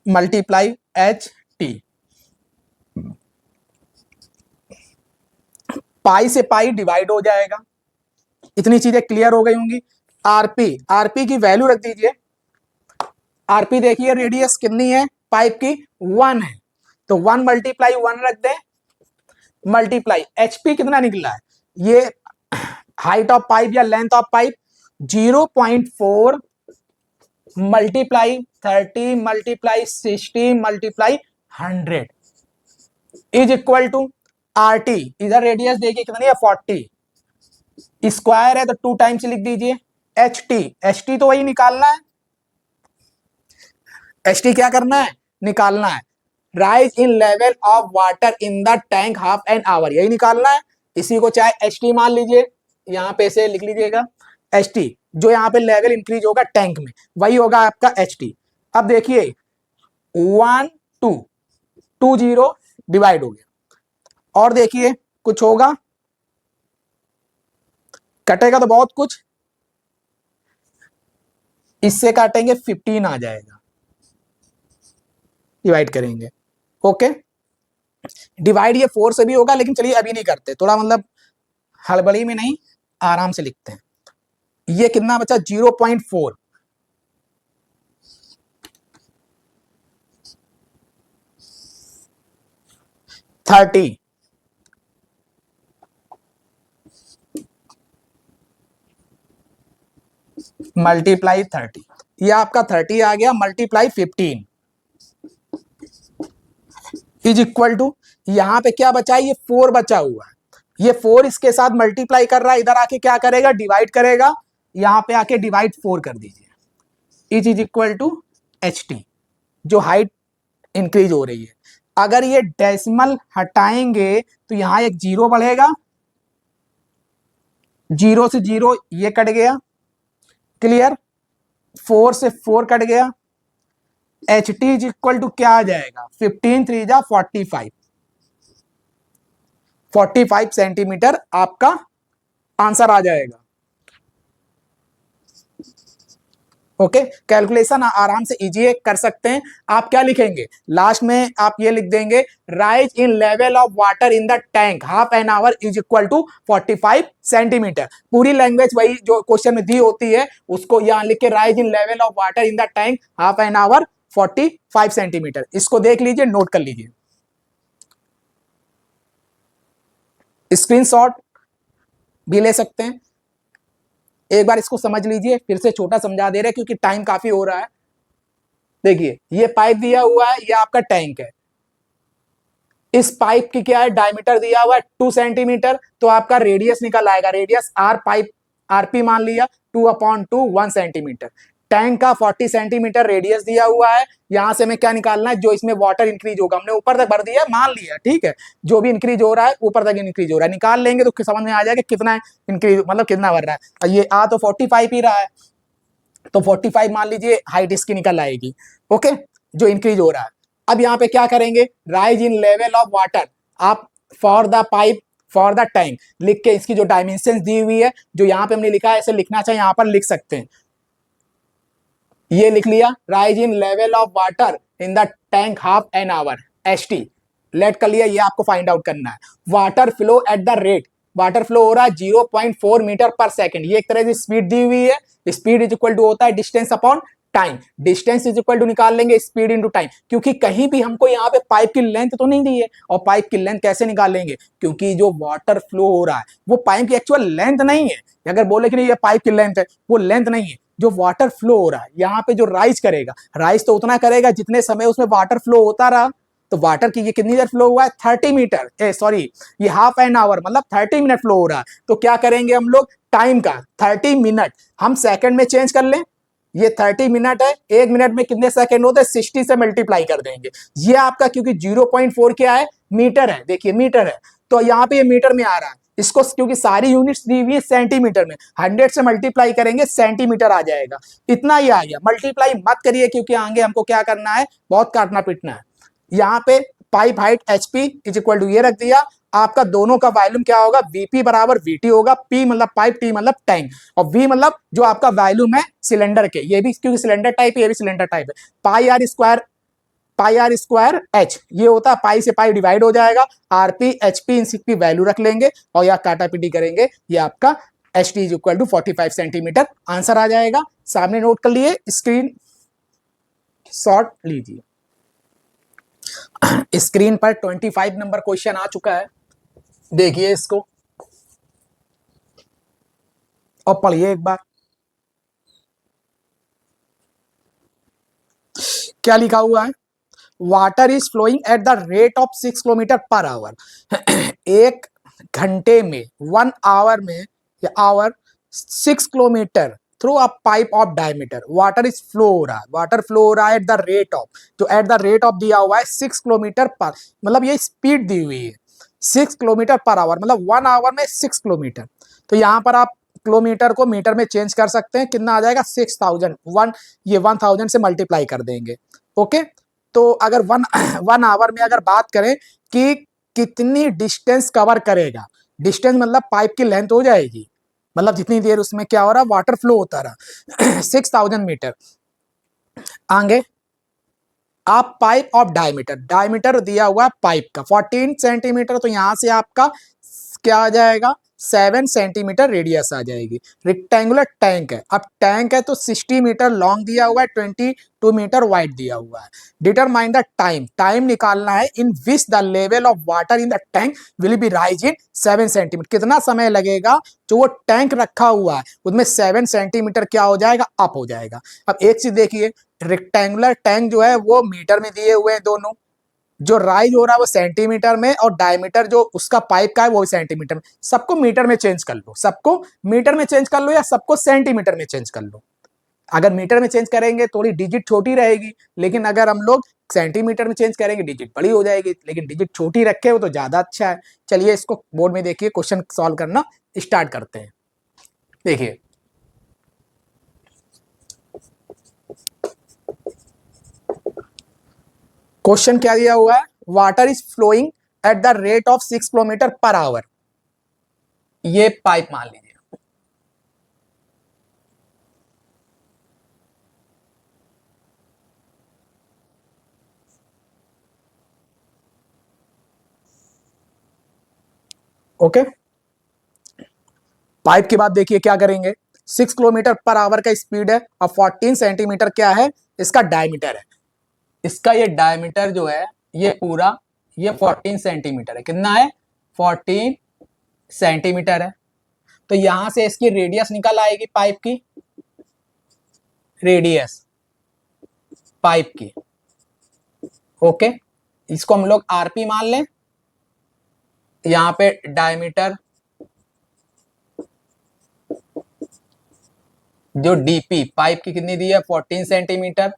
multiply HT। Pi से पाई डिवाइड हो जाएगा, इतनी चीजें क्लियर हो गई होंगी। आरपी की वैल्यू रख दीजिए। आरपी देखिए रेडियस कितनी है पाइप की, 1 है, तो 1 मल्टीप्लाई 1 रख दें, मल्टीप्लाई एचपी कितना निकला है, ये हाइट ऑफ पाइप या length of pipe, 0.4 multiply 30 multiply 60 multiply 100 is equal to RT, इधर रेडियस देखिए कितनी है 40, स्क्वायर है तो 2 टाइम्स लिख दीजिए। एच टी तो वही निकालना है, एच टी क्या करना है, निकालना है। Rise in level of water in the tank half an our, यही निकालना है। इसी को चाहे एच टी मान लीजिए, यहां पे से लिख लीजिएगा एच टी, जो यहाँ पे लेवल इंक्रीज होगा टैंक में वही होगा आपका एच टी। अब देखिए 1 2 2 0 डिवाइड हो गया, और देखिए कुछ होगा, कटेगा तो बहुत कुछ, इससे काटेंगे 15 आ जाएगा, डिवाइड करेंगे। ओके, डिवाइड ये 4 से भी होगा, लेकिन चलिए अभी नहीं करते, थोड़ा मतलब हड़बड़ी में नहीं, आराम से लिखते हैं। ये कितना बचा, 0.4, थर्टी मल्टीप्लाई 30, ये आपका 30 आ गया, मल्टीप्लाई 15 इज इक्वल टू, यहां पे क्या बचा है, ये 4 बचा हुआ है, ये 4 इसके साथ मल्टीप्लाई कर रहा है, इधर आके क्या करेगा, डिवाइड करेगा, यहां पे आके डिवाइड 4 कर दीजिए, is equal to H T, जो हाइट इंक्रीज हो रही है। अगर ये डेसिमल हटाएंगे तो यहां एक 0 बढ़ेगा, 0 से 0 ये कट गया, क्लियर, 4 से 4 कट गया, H T is equal to क्या आ जाएगा, 15 3 जा 45 सेंटीमीटर आपका आंसर आ जाएगा। ओके, कैलकुलेशन आराम से इजी कर सकते हैं। आप क्या लिखेंगे लास्ट में, आप ये लिख देंगे rise in level of water in the tank half an hour is equal to 45 centimetre. पूरी लैंग्वेज वही जो क्वेश्चन में दी होती है उसको यहाँ लिख के rise in level of water in the tank half an our 45 centimetre. इसको देख लीजिए, नोट कर लीजिए, स्क्रीनशॉट भी ले सकते हैं। एक बार इसको समझ लीजिए, फिर से छोटा समझा दे रहे हैं क्योंकि टाइम काफी हो रहा है। देखिए ये पाइप दिया हुआ है, ये आपका टैंक है। इस पाइप की क्या है, डायमीटर दिया हुआ है 2 सेंटीमीटर, तो आपका रेडियस निकल आएगा। रेडियस आर पाइप आरपी मान लिया 2/2 1 सेंटीमीटर। टैंक का 40 सेंटीमीटर रेडियस दिया हुआ है। यहां से हमें क्या निकालना है, जो इसमें वाटर इंक्रीज होगा, हमने ऊपर तक भर दिया मान लिया, ठीक है। जो भी इंक्रीज हो रहा है ऊपर तक इंक्रीज हो रहा है, निकाल लेंगे तो समझ में आ जाएगा कितना इंक्रीज मतलब कितना भर रहा है। ये आ तो 45 ही रहा है, तो 45 मान लीजिए हाइट इसकी निकल आएगी। ओके, जो इंक्रीज हो रहा है। अब यहाँ पे क्या करेंगे, rise in level of water, आप for the pipe for the tank लिख के इसकी जो डायमेंशन दी हुई है, जो यहाँ पे हमने लिखा है ऐसे लिखना चाहिए, यहाँ पर लिख सकते हैं। ये लिख लिया, rise in level of water in the tank half an hour, HT let कर लिया। ये आपको फाइंड आउट करना है। Water flow at the rate, water flow हो रहा है 0.4 मीटर पर सेकंड। ये एक तरह से स्पीड दी हुई है। स्पीड इज इक्वल टू होता है distance upon time. Distance is equal to निकाल लेंगे स्पीड इनटू टाइम, क्योंकि कहीं भी हमको यहाँ पे पाइप की लेंथ तो नहीं दी है। और पाइप की लेंथ कैसे निकालेंगे, क्योंकि जो वाटर फ्लो हो रहा है वो पाइप की एक्चुअल लेंथ नहीं है। अगर बोले कि नहीं ये पाइप की लेंथ है, वो लेंथ नहीं है। जो वाटर फ्लो हो रहा है यहाँ पे जो राइज करेगा, राइज तो उतना करेगा जितने समय उसमें वाटर फ्लो होता रहा। तो वाटर की ये कितनी देर फ्लो हुआ है, 30 मीटर, सॉरी ये हाफ एन आवर मतलब 30 मिनट फ्लो हो रहा है। तो क्या करेंगे हम लोग, टाइम का 30 मिनट हम सेकंड में चेंज कर लें। ये 30 मिनट है, 1 मिनट में कितने सेकंड होते हैं, 60 से मल्टीप्लाई कर देंगे। ये आपका क्योंकि 0.4 क्या है, मीटर है। देखिए मीटर है, तो यहाँ पे ये मीटर में आ रहा है। इसको क्योंकि सारी यूनिट्स दी हुई है सेंटीमीटर में, 100 से मल्टीप्लाई करेंगे सेंटीमीटर आ जाएगा। इतना ही आ गया। मल्टीप्लाई मत करिए क्योंकि आगे हमको क्या करना है, बहुत काटना पीटना है। यहाँ पे pipe height HP is equal to ये रख दिया। आपका दोनों का वॉल्यूम क्या होगा, VP बराबर VT होगा। P मतलब पाइप, T मतलब टैंक, और V मतलब जो आपका वॉल्यूम है सिलेंडर के, ये भी क्योंकि सिलेंडर टाइप है, ये भी सिलेंडर टाइप है। पाई आर स्क्वायर H ये होता है, पाई से पाई डिवाइड हो जाएगा। RP HP इनकी वैल्यू रख लेंगे और या काटा पीटी करेंगे। ये आपका HT is equal to 45 centimetre answer आ जाएगा। सामने नोट कर लिए, स्क्रीन शॉट लीजिए। स्क्रीन पर 25 नंबर क्वेश्चन आ चुका है, देखिए इसको और पढ़िए एक बार। क्या लिखा हुआ है, water is flowing at the rate of 6 kilometre per hour. एक घंटे में 1 आवर में या hour 6 kilometre through a pipe of diameter. Water is flow हो रहा है, वाटर फ्लो हो रहा है एट द रेट ऑफ, तो एट द रेट ऑफ दिया हुआ है 6 किलोमीटर पर, मतलब ये स्पीड दी हुई है 6 किलोमीटर पर आवर, मतलब 1 आवर में 6 किलोमीटर। तो यहाँ पर आप किलोमीटर को मीटर में चेंज कर सकते हैं, कितना आ जाएगा 6000 1, ये 1000 से मल्टीप्लाई कर देंगे। ओके, तो अगर 1 आवर में अगर बात करें कि कितनी डिस्टेंस कवर करेगा, डिस्टेंस मतलब पाइप की लेंथ हो जाएगी, मतलब जितनी देर उसमें क्या हो रहा, वाटर फ्लो होता रहा 6000 मीटर। आगे आप पाइप ऑफ डायमीटर, डायमीटर दिया हुआ पाइप का 14 सेंटीमीटर, तो यहां से आपका क्या आ जाएगा, 7 सेंटीमीटर रेडियस आ जाएगी। रेक्टेंगुलर टैंक है, अब टैंक है तो 60 मीटर लॉन्ग दिया हुआ है, 22 मीटर वाइड दिया हुआ है। डिटरमाइन द टाइम, टाइम निकालना है in which the level of water in the tank will be rise in 7 centimetre. कितना समय लगेगा, जो वो टैंक रखा हुआ है उसमें 7 सेंटीमीटर क्या हो जाएगा, अप हो जाएगा। अब एक चीज देखिए, रेक्टेंगुलर टैंक जो है वो मीटर में दिए हुए हैं दोनों, जो राइज हो रहा है वो सेंटीमीटर में, और डायमीटर जो उसका पाइप का है वो सेंटीमीटर में। सबको मीटर में चेंज कर लो, सबको मीटर में चेंज कर लो या सबको सेंटीमीटर में चेंज कर लो। अगर मीटर में चेंज करेंगे थोड़ी डिजिट छोटी रहेगी, लेकिन अगर हम लोग सेंटीमीटर में चेंज करेंगे डिजिट बड़ी हो जाएगी, लेकिन डिजिट छोटी रखे हो तो ज्यादा अच्छा है। चलिए इसको बोर्ड में देखिए, क्वेश्चन सॉल्व करना स्टार्ट करते हैं। देखिए क्वेश्चन क्या दिया हुआ है, water is flowing at the rate of 6 kilometre per hour. ये पाइप मान लीजिए, ओके, पाइप के बाद देखिए क्या करेंगे, 6 किलोमीटर पर आवर का स्पीड है और 14 सेंटीमीटर क्या है, इसका डायमीटर है। इसका ये डायमीटर जो है ये पूरा ये 14 सेंटीमीटर है। कितना है, 14 सेंटीमीटर है। तो यहां से इसकी रेडियस निकल आएगी, पाइप की रेडियस, पाइप की। ओके, इसको हम लोग आरपी मान लें। यहां पे डायमीटर जो डीपी पाइप की कितनी दी है, 14 सेंटीमीटर।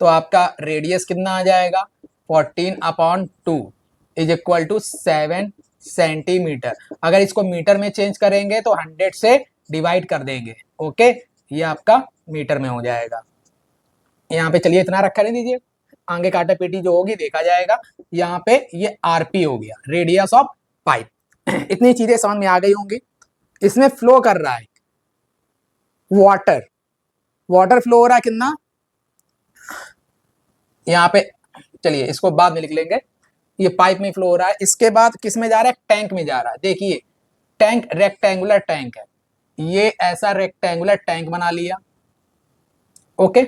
तो आपका रेडियस कितना आ जाएगा, 14/2 इज इक्वल टू 7 सेंटीमीटर। अगर इसको मीटर में चेंज करेंगे तो 100 से डिवाइड कर देंगे। ओके, ये आपका मीटर में हो जाएगा। यहाँ पे चलिए इतना रखा नहीं दीजिए, आगे काटा पेटी जो होगी देखा जाएगा। यहाँ पे ये आरपी हो गया, रेडियस ऑफ पाइप। इतनी चीजें समझ में आ गई होंगी। इसमें फ्लो कर रहा है वाटर, वाटर फ्लो हो रहा है कितना, यहाँ पे चलिए इसको बाद में लिख लेंगे। ये पाइप में फ्लो हो रहा है। इसके बाद किस में जा रहा है, टैंक में जा रहा है। देखिए टैंक रेक्टेंगुलर टैंक है, ये ऐसा रेक्टेंगुलर टैंक बना लिया। ओके,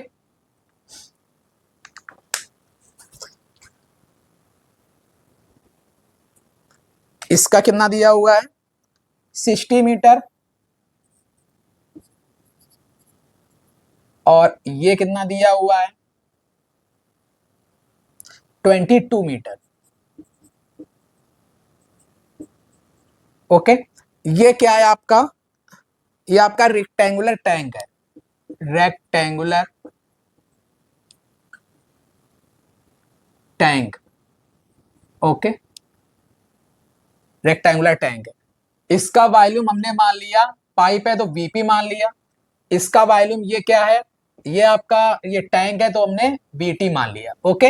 इसका कितना दिया हुआ है, 60 मीटर। और ये कितना दिया हुआ है, 22 मीटर। ओके, ये क्या है आपका, ये आपका रेक्टेंगुलर टैंक है, rectangular tank. Okay, rectangular tank है। इसका वॉल्यूम हमने मान लिया, पाइप है तो वीपी मान लिया। इसका वॉल्यूम ये क्या है, ये आपका ये टैंक है तो हमने वीटी मान लिया। ओके,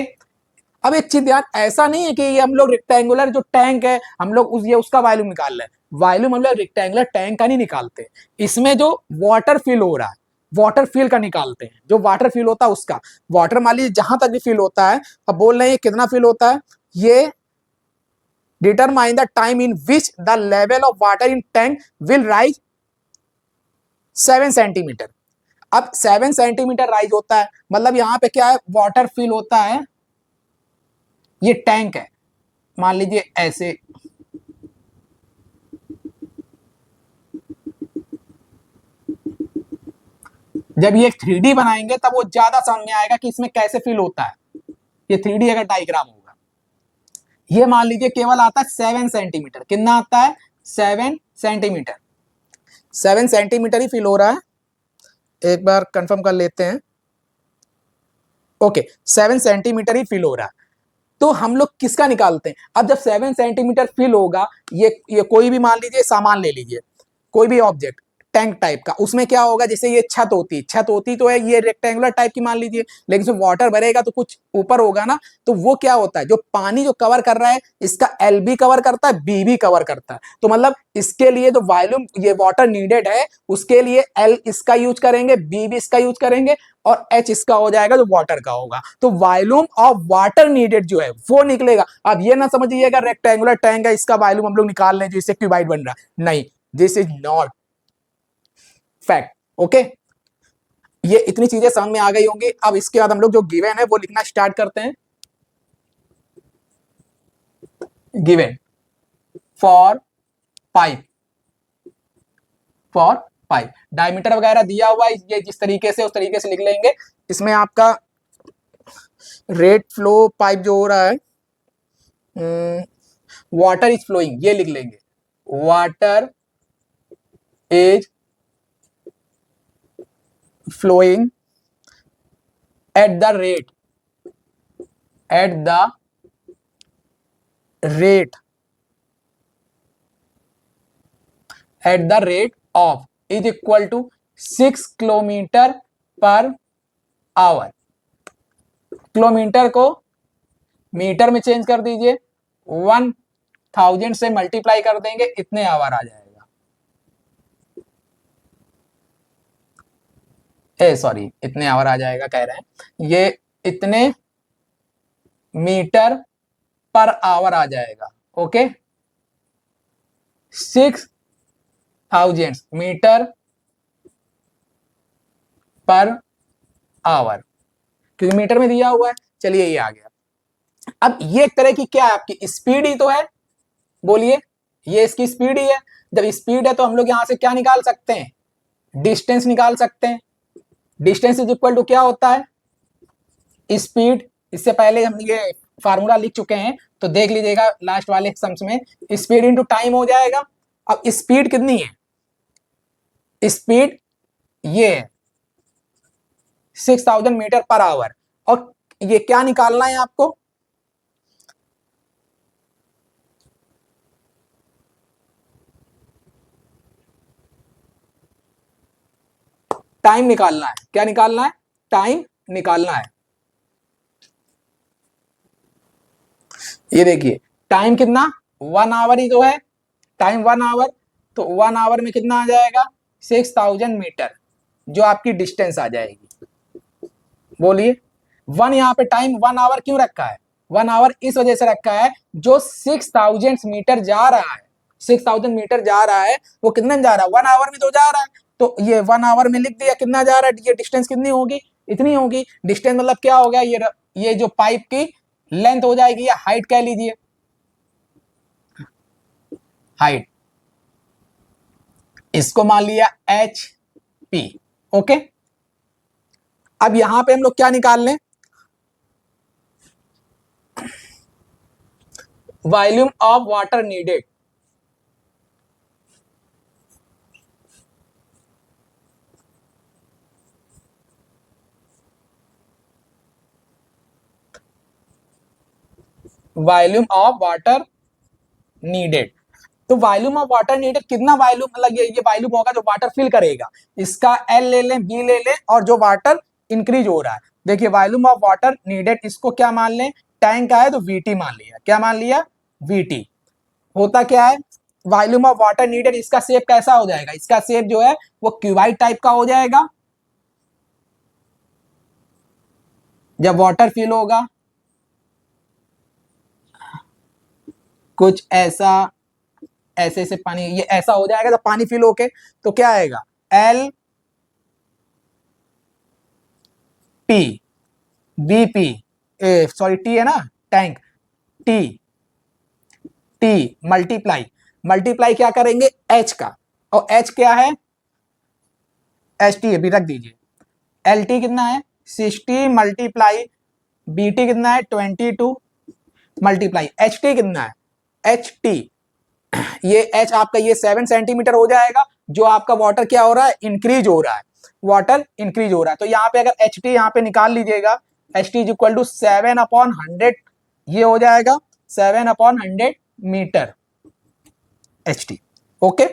अब एक चीज ध्यान, ऐसा नहीं है कि ये हम लोग रेक्टेंगुलर जो टैंक है हम लोग ये उसका वॉल्यूम निकाल रहे हैं। वॉल्यूम हम लोग रेक्टेंगुलर टैंक का नहीं निकालते, इसमें जो वाटर फिल हो रहा है वाटर फिल का निकालते हैं। जो वाटर फिल होता है उसका, वाटर मान लीजिए जहां तक भी फिल होता है। अब बोल रहे हैं कितना फिल होता है, ये determine the time in which the level of water in tank will rise 7 centimetre. अब 7 सेंटीमीटर राइज होता है, मतलब यहां पे क्या है, वाटर फिल होता है। ये टैंक है, मान लीजिए ऐसे, जब ये 3D बनाएंगे तब वो ज्यादा समझ में आएगा कि इसमें कैसे फिल होता है। ये 3D अगर डायग्राम होगा, ये मान लीजिए केवल आता है 7 सेंटीमीटर। कितना आता है, 7 सेंटीमीटर। 7 सेंटीमीटर ही फिल हो रहा है, एक बार कंफर्म कर लेते हैं। ओके, 7 सेंटीमीटर ही फिल हो रहा है। तो हम लोग किसका निकालते हैं, अब जब 7 सेंटीमीटर फिल होगा, ये कोई भी मान लीजिए सामान ले लीजिए, कोई भी ऑब्जेक्ट टैंक टाइप का, उसमें क्या होगा, जैसे ये छत होती तो है, ये रेक्टेंगुलर टाइप की मान लीजिए, लेकिन इसमें वाटर भरेगा तो कुछ ऊपर होगा ना। तो वो क्या होता है, जो पानी जो कवर कर रहा है, इसका एल भी कवर करता है, बी भी कवर करता है। तो मतलब इसके लिए जो वॉल्यूम ये वाटर नीडेड है, उसके लिए एल इसका यूज करेंगे, बी भी इसका यूज करेंगे, और एच इसका हो जाएगा जो वाटर का होगा। तो वॉल्यूम ऑफ वाटर नीडेड जो है वो निकलेगा। अब ये ना समझिएगा रेक्टेंगुलर टैंक है, इसका वॉल्यूम हम लोग निकाल लें जो इससे क्यूबाइड बन रहा है, नहीं, this is not fact. Okay, ये इतनी चीजें समझ में आ गई होंगी। अब इसके बाद हम लोग जो गिवन है वो लिखना स्टार्ट करते हैं। Given for pipe, for pipe diameter वगैरह दिया हुआ है, ये जिस तरीके से उस तरीके से लिख लेंगे। इसमें आपका रेट फ्लो पाइप जो हो रहा है, वाटर इज फ्लोइंग, ये लिख लेंगे, water is flowing at the rate of is equal to 6 kilometre per our. Kilometre को मीटर में चेंज कर दीजिए, 1000 से मल्टीप्लाई कर देंगे, इतने आवर आ जाएगा। सॉरी, इतने आवर आ जाएगा कह रहे हैं, ये इतने मीटर पर आवर आ जाएगा। ओके, 6000 मीटर पर आवर, क्योंकि मीटर में दिया हुआ है। चलिए ये आ गया। अब ये एक तरह की क्या है, आपकी स्पीड ही तो है, बोलिए ये इसकी स्पीड ही है। जब स्पीड है तो हम लोग यहां से क्या निकाल सकते हैं, डिस्टेंस निकाल सकते हैं। डिस्टेंस इज इक्वल टू क्या होता है, स्पीड। इससे पहले हम ये फार्मूला लिख चुके हैं, तो देख लीजिएगा लास्ट वाले सम्स में, स्पीड इंटू टाइम हो जाएगा। अब स्पीड कितनी है, स्पीड ये है 6000 मीटर पर आवर, और ये क्या निकालना है आपको, टाइम निकालना है। क्या निकालना है, टाइम निकालना है। ये देखिए टाइम कितना, 1 आवर ही तो है, टाइम 1 आवर, तो 1 आवर में कितना आ जाएगा, 6000 मीटर, जो आपकी डिस्टेंस आ जाएगी। बोलिए 1 यहाँ पे टाइम 1 आवर क्यों रखा है, 1 आवर इस वजह से रखा है, जो 6000 मीटर जा रहा है, 6000 मीटर जा रहा है, वो कितने जा रहा है, 1 आवर में तो जा रहा है, तो ये 1 आवर में लिख दिया कितना जा रहा है, ये डिस्टेंस कितनी होगी, इतनी होगी। डिस्टेंस मतलब क्या हो गया, ये जो पाइप की लेंथ हो जाएगी, या हाइट कह लीजिए, हाइट, इसको मान लिया एच पी। ओके, अब यहां पे हम लोग क्या निकाल लें, volume of water needed. Volume of water needed, तो वॉल्यूम ऑफ वाटर नीडेड कितना वॉल्यूम, मतलब ये वॉल्यूम होगा जो वाटर फिल करेगा, इसका एल ले लें, बी ले लें, और जो वाटर इंक्रीज हो रहा है, देखिए वॉल्यूम ऑफ वाटर नीडेड, इसको क्या मान लें, टैंक का है तो वीटी मान लिया, क्या मान लिया, वीटी। होता क्या है, वॉल्यूम ऑफ वाटर नीडेड, इसका शेप कैसा हो जाएगा, इसका शेप जो है वो क्यूबाइड टाइप का हो जाएगा। जब वाटर फिल होगा कुछ ऐसा, ऐसे ऐसे पानी, ये ऐसा हो जाएगा जब पानी फिल होके, तो क्या आएगा, L P B P, sorry T है ना, tank, T T multiply, multiply क्या करेंगे एच का, और एच क्या है, एच टी भी रख दीजिए, एल टी कितना है 60 मल्टीप्लाई बी टी कितना है 22 मल्टीप्लाई एच टी कितना है, एच टी, ये एच आपका ये 7 सेंटीमीटर हो जाएगा, जो आपका वाटर क्या हो रहा है, इंक्रीज हो रहा है, वाटर इंक्रीज हो रहा है। तो यहाँ पे अगर एच टी यहाँ पे निकाल लीजिएगा, H T is equal to 7/100, ये हो जाएगा 7/100 मीटर एच टी। ओके,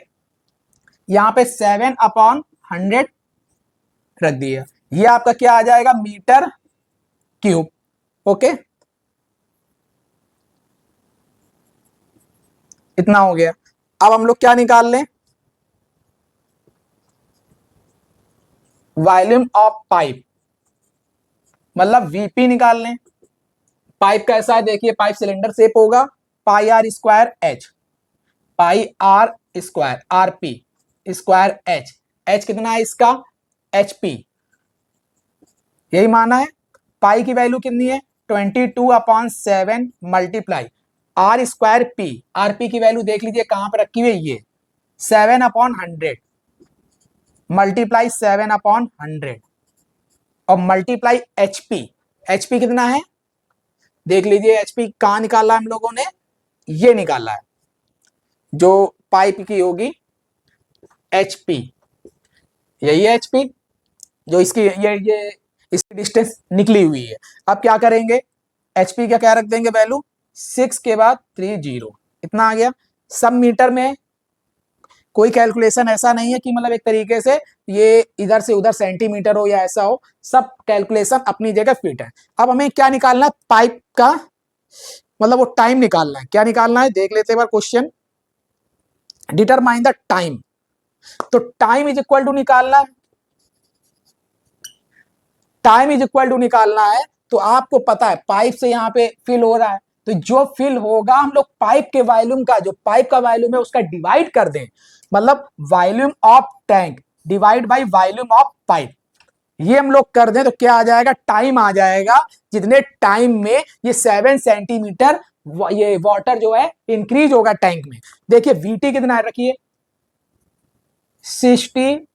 यहाँ पे 7/100 रख दिया, ये आपका क्या आ जाएगा, मीटर क्यूब। ओके, इतना हो गया। अब हम लोग क्या निकाल लें, वॉल्यूम ऑफ पाइप, मतलब वीपी निकाल लें। पाइप कैसा है, देखिए पाइप सिलेंडर शेप होगा, pi are square H, pi are square R P square H, H कितना है इसका, एच पी, यही माना है। पाई की वैल्यू कितनी है 22/7 multiply R square P, R P की वैल्यू देख लीजिए कहां पर रखी हुई है, ये 7/100 मल्टीप्लाई 7/100, और मल्टीप्लाई एचपी, एचपी कितना है देख लीजिए, एचपी कहां निकाला हम लोगों ने, ये निकाला है, जो पाइप की होगी एचपी, यही है एचपी, जो इसकी ये इसकी डिस्टेंस निकली हुई है। अब क्या करेंगे, एचपी का क्या रख देंगे वैल्यू, 6 के बाद 30, इतना आ गया। सब मीटर में कोई कैलकुलेशन ऐसा नहीं है कि मतलब एक तरीके से ये इधर से उधर सेंटीमीटर हो या ऐसा हो, सब कैलकुलेशन अपनी जगह फिट है। अब हमें क्या निकालना है, पाइप का मतलब वो टाइम निकालना है, क्या निकालना है देख लेते हैं क्वेश्चन, डिटरमाइन द टाइम, तो टाइम इज इक्वल टू निकालना है, टाइम इज इक्वल टू निकालना है, तो आपको पता है पाइप से यहाँ पे फिल हो रहा है, तो जो फिल होगा हम लोग पाइप के वॉल्यूम का, जो पाइप का वॉल्यूम है उसका डिवाइड कर दें, मतलब volume of tank divide by volume of pipe, ये हम लोग कर दें तो क्या आ जाएगा, टाइम आ जाएगा, जितने टाइम में ये 7 सेंटीमीटर ये वाटर जो है इंक्रीज होगा टैंक में। देखिए वीटी कितना है, रखिए 60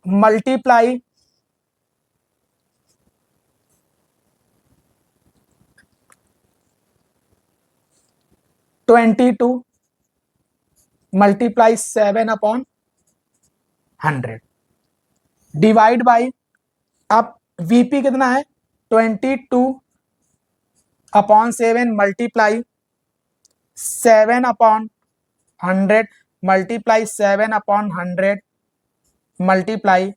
मल्टीप्लाई 22 मल्टीप्लाई 7/100 डिवाइड बाई, अब वीपी कितना है 22/7 मल्टीप्लाई 7/100 मल्टीप्लाई 7/100 मल्टीप्लाई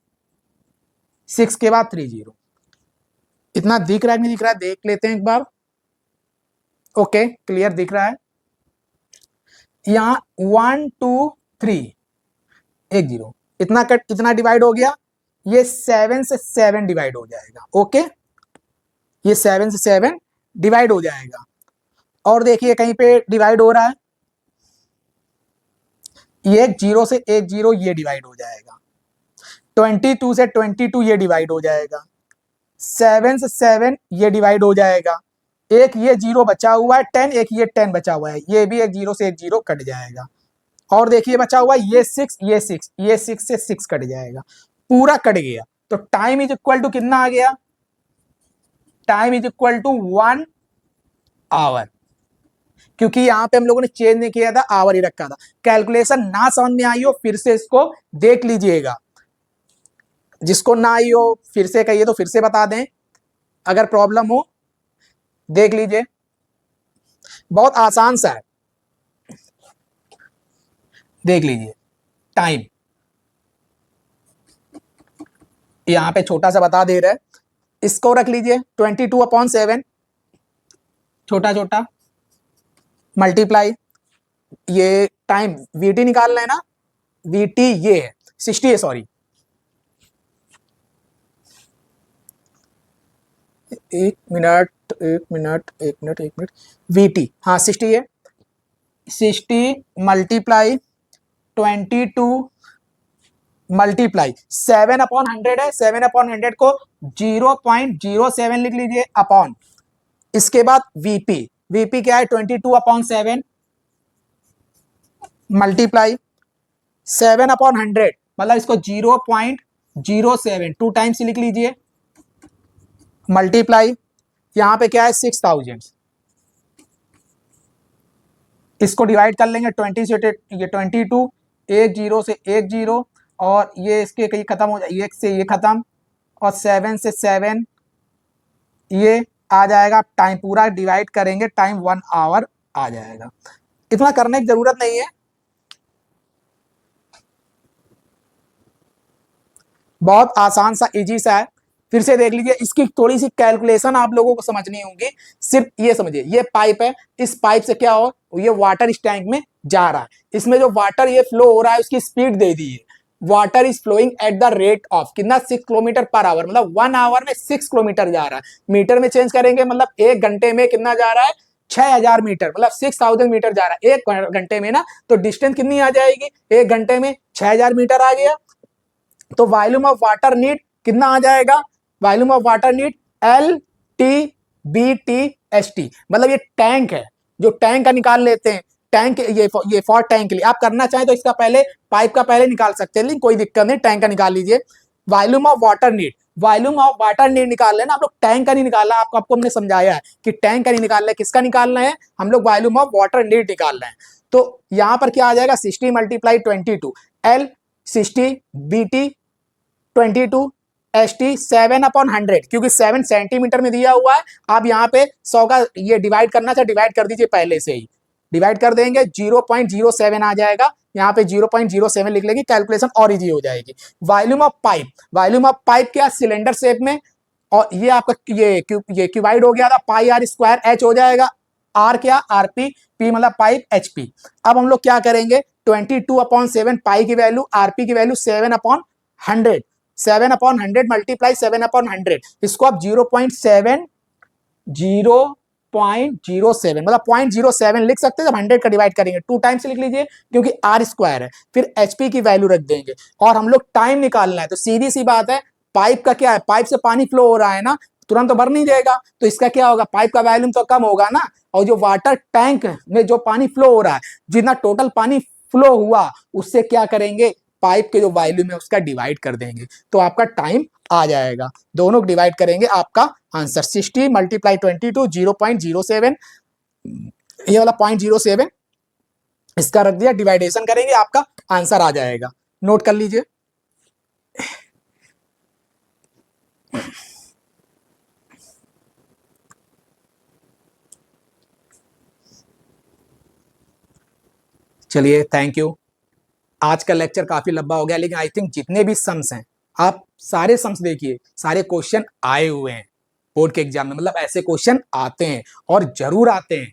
6 के बाद 30। इतना दिख रहा है नहीं दिख रहा है, देख लेते हैं एक बार। ओके क्लियर दिख रहा है। यहाँ 1 2 3 1 0 इतना कट, इतना डिवाइड हो गया, ये 7 से 7 डिवाइड हो जाएगा। ओके ये 7 से 7 डिवाइड हो जाएगा। और देखिए कहीं पे डिवाइड हो रहा है, ये 0 से 1 0 ये डिवाइड हो जाएगा, 22 से 22 ये डिवाइड हो जाएगा, 7 से 7 ये डिवाइड हो जाएगा, एक ये 0 बचा हुआ है 10, एक ये 10 बचा हुआ है, ये भी एक 0 से 1 0 कट जाएगा। और देखिए बचा हुआ ये 6 ये 6 ये 6 से 6 कट जाएगा, पूरा कट गया। तो टाइम इज इक्वल टू कितना आ गया, time is equal to 1 hour, क्योंकि यहां पे हम लोगों ने चेंज नहीं किया था, आवर ही रखा था। कैलकुलेशन ना समझ में आई हो फिर से इसको देख लीजिएगा, जिसको ना आई हो फिर से कहिए तो फिर से बता दें, अगर प्रॉब्लम हो देख लीजिए, बहुत आसान सा है, देख लीजिए। टाइम यहां पे छोटा सा बता दे रहा है, इसको रख लीजिए 22/7 छोटा छोटा मल्टीप्लाई, ये टाइम वीटी निकालना है ना, वीटी ये है 60 है, सॉरी एक मिनट वीटी हाँ 60 है, 60 मल्टीप्लाई 22 मल्टीप्लाई 7/100 है, 7/100 को 0.07 लिख लीजिए अपॉन, इसके बाद वीपी, वीपी क्या है 22/7 मल्टीप्लाई 7/100, मतलब इसको 0.07 2 टाइम्स लिख लीजिए, मल्टीप्लाई यहां पे क्या है 6000, इसको डिवाइड कर लेंगे 20 से ये 22, 1 0 से 1 0, और ये इसके कहीं खत्म हो जाए, एक से ये खत्म, और 7 से 7 ये आ जाएगा, टाइम पूरा डिवाइड करेंगे, टाइम 1 आवर आ जाएगा। इतना करने की जरूरत नहीं है, बहुत आसान सा इजी सा है, फिर से देख लीजिए। इसकी थोड़ी सी कैलकुलेशन आप लोगों को समझनी होगी, सिर्फ ये समझिए, ये पाइप है, इस पाइप से क्या हो, ये वाटर इस टैंक में जा रहा है, इसमें जो वाटर ये फ्लो हो रहा है उसकी स्पीड दे दी है, water is flowing at the rate of कितना 6 किलोमीटर पर आवर, मतलब 1 आवर में 6 किलोमीटर जा रहा है, मीटर में चेंज करेंगे मतलब 1 घंटे में कितना जा रहा है 6000 मीटर, मतलब 6000 मीटर जा रहा है 1 घंटे में ना, तो डिस्टेंस कितनी आ जाएगी 1 घंटे में 6000 मीटर आ गया। तो वॉल्यूम ऑफ वाटर नीड कितना आ जाएगा, volume of water need LTBTST, मतलब ये टैंक है, जो टैंक का निकाल लेते हैं, टैंक ये फॉर टैंक के लिए आप करना चाहें तो इसका पहले पाइप का पहले निकाल सकते हैं, लेकिन कोई दिक्कत नहीं, टैंक का निकाल लीजिए। Volume of water need, volume of water need निकाल लेना, आप लोग टैंक का नहीं निकालना, आपको हमने समझाया है कि टैंक का नहीं निकालना है, किसका निकालना है, हम लोग वॉल्यूम ऑफ वाटर नीड निकालना है। तो यहां पर क्या आ जाएगा 60 मल्टीप्लाई 22 L 60 BT 22 ST 7/100, क्योंकि 7 सेंटीमीटर में दिया हुआ है, आप यहाँ पे 100 का ये डिवाइड करना चाहे डिवाइड कर दीजिए, पहले से ही डिवाइड कर देंगे 0.07 आ जाएगा, यहाँ पे 0.07 लिख लेंगे, कैलकुलेशन और इजी हो जाएगी। Volume of pipe, volume of pipe क्या सिलेंडर शेप में, और ये आपका ये क्यूबाइड हो गया था, पाई आर स्क्वायर H हो जाएगा, आर क्या RP, P मतलब पाइप HP। अब हम लोग क्या करेंगे 22/7 पाई की वैल्यू, RP की वैल्यू 7/100, 7/100 मल्टीप्लाई 7/100, इसको आप 0.707 0.07, मतलब 0.07 लिख सकते हैं जब 100 का डिवाइड करेंगे, 2 टाइम से लिख लीजिए क्योंकि आर स्क्वायर है, फिर एचपी की वैल्यू रख देंगे और हम लोग टाइम निकालना है। तो सीधी सी बात है, पाइप का क्या है, पाइप से पानी फ्लो हो रहा है ना, तुरंत तो भर नहीं जाएगा, तो इसका क्या होगा, पाइप का वॉल्यूम तो कम होगा ना, और जो वाटर टैंक में जो पानी फ्लो हो रहा है, जितना टोटल पानी फ्लो हुआ उससे क्या करेंगे, पाइप के जो वॉल्यूम है उसका डिवाइड कर देंगे, तो आपका टाइम आ जाएगा। दोनों डिवाइड करेंगे, आपका आंसर 60 × 22 0.07, ये वाला 0.07 इसका रख दिया, डिवाइडेशन करेंगे, आपका आंसर आ जाएगा। नोट कर लीजिए। चलिए, थैंक यू। आज का लेक्चर काफी लंबा हो गया, लेकिन आई थिंक जितने भी सम्स हैं, आप सारे सम्स देखिए, सारे क्वेश्चन आए हुए हैं बोर्ड के एग्जाम में, मतलब ऐसे क्वेश्चन आते हैं और जरूर आते हैं।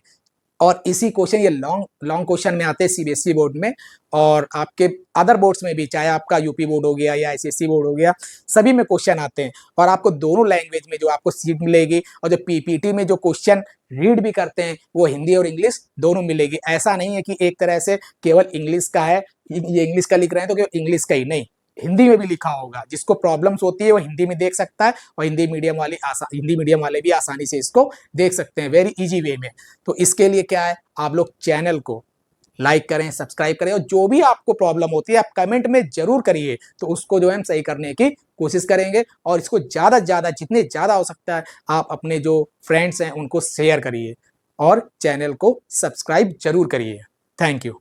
और इसी क्वेश्चन ये लॉन्ग क्वेश्चन में आते हैं सीबीएसई बोर्ड में, और आपके अदर बोर्ड्स में भी, चाहे आपका यूपी बोर्ड हो गया या आईसीएसई बोर्ड हो गया, सभी में क्वेश्चन आते हैं। और आपको दोनों लैंग्वेज में जो आपको सीट मिलेगी, और जो पीपीटी में जो क्वेश्चन रीड भी करते हैं वो हिंदी और इंग्लिश दोनों मिलेगी। ऐसा नहीं है कि एक तरह से केवल इंग्लिश का है, ये इंग्लिश का लिख रहे हैं तो केवल इंग्लिश का ही नहीं, हिंदी में भी लिखा होगा। जिसको प्रॉब्लम्स होती है वो हिंदी में देख सकता है, और हिंदी मीडियम वाले भी आसानी से इसको देख सकते हैं, वेरी इजी वे में। तो इसके लिए क्या है, आप लोग चैनल को लाइक करें, सब्सक्राइब करें, और जो भी आपको प्रॉब्लम होती है आप कमेंट में जरूर करिए, तो उसको जो है हम सही करने की कोशिश करेंगे। और इसको ज़्यादा से ज़्यादा, जितने ज़्यादा हो सकता है, आप अपने जो फ्रेंड्स हैं उनको शेयर करिए, और चैनल को सब्सक्राइब जरूर करिए। Thank you.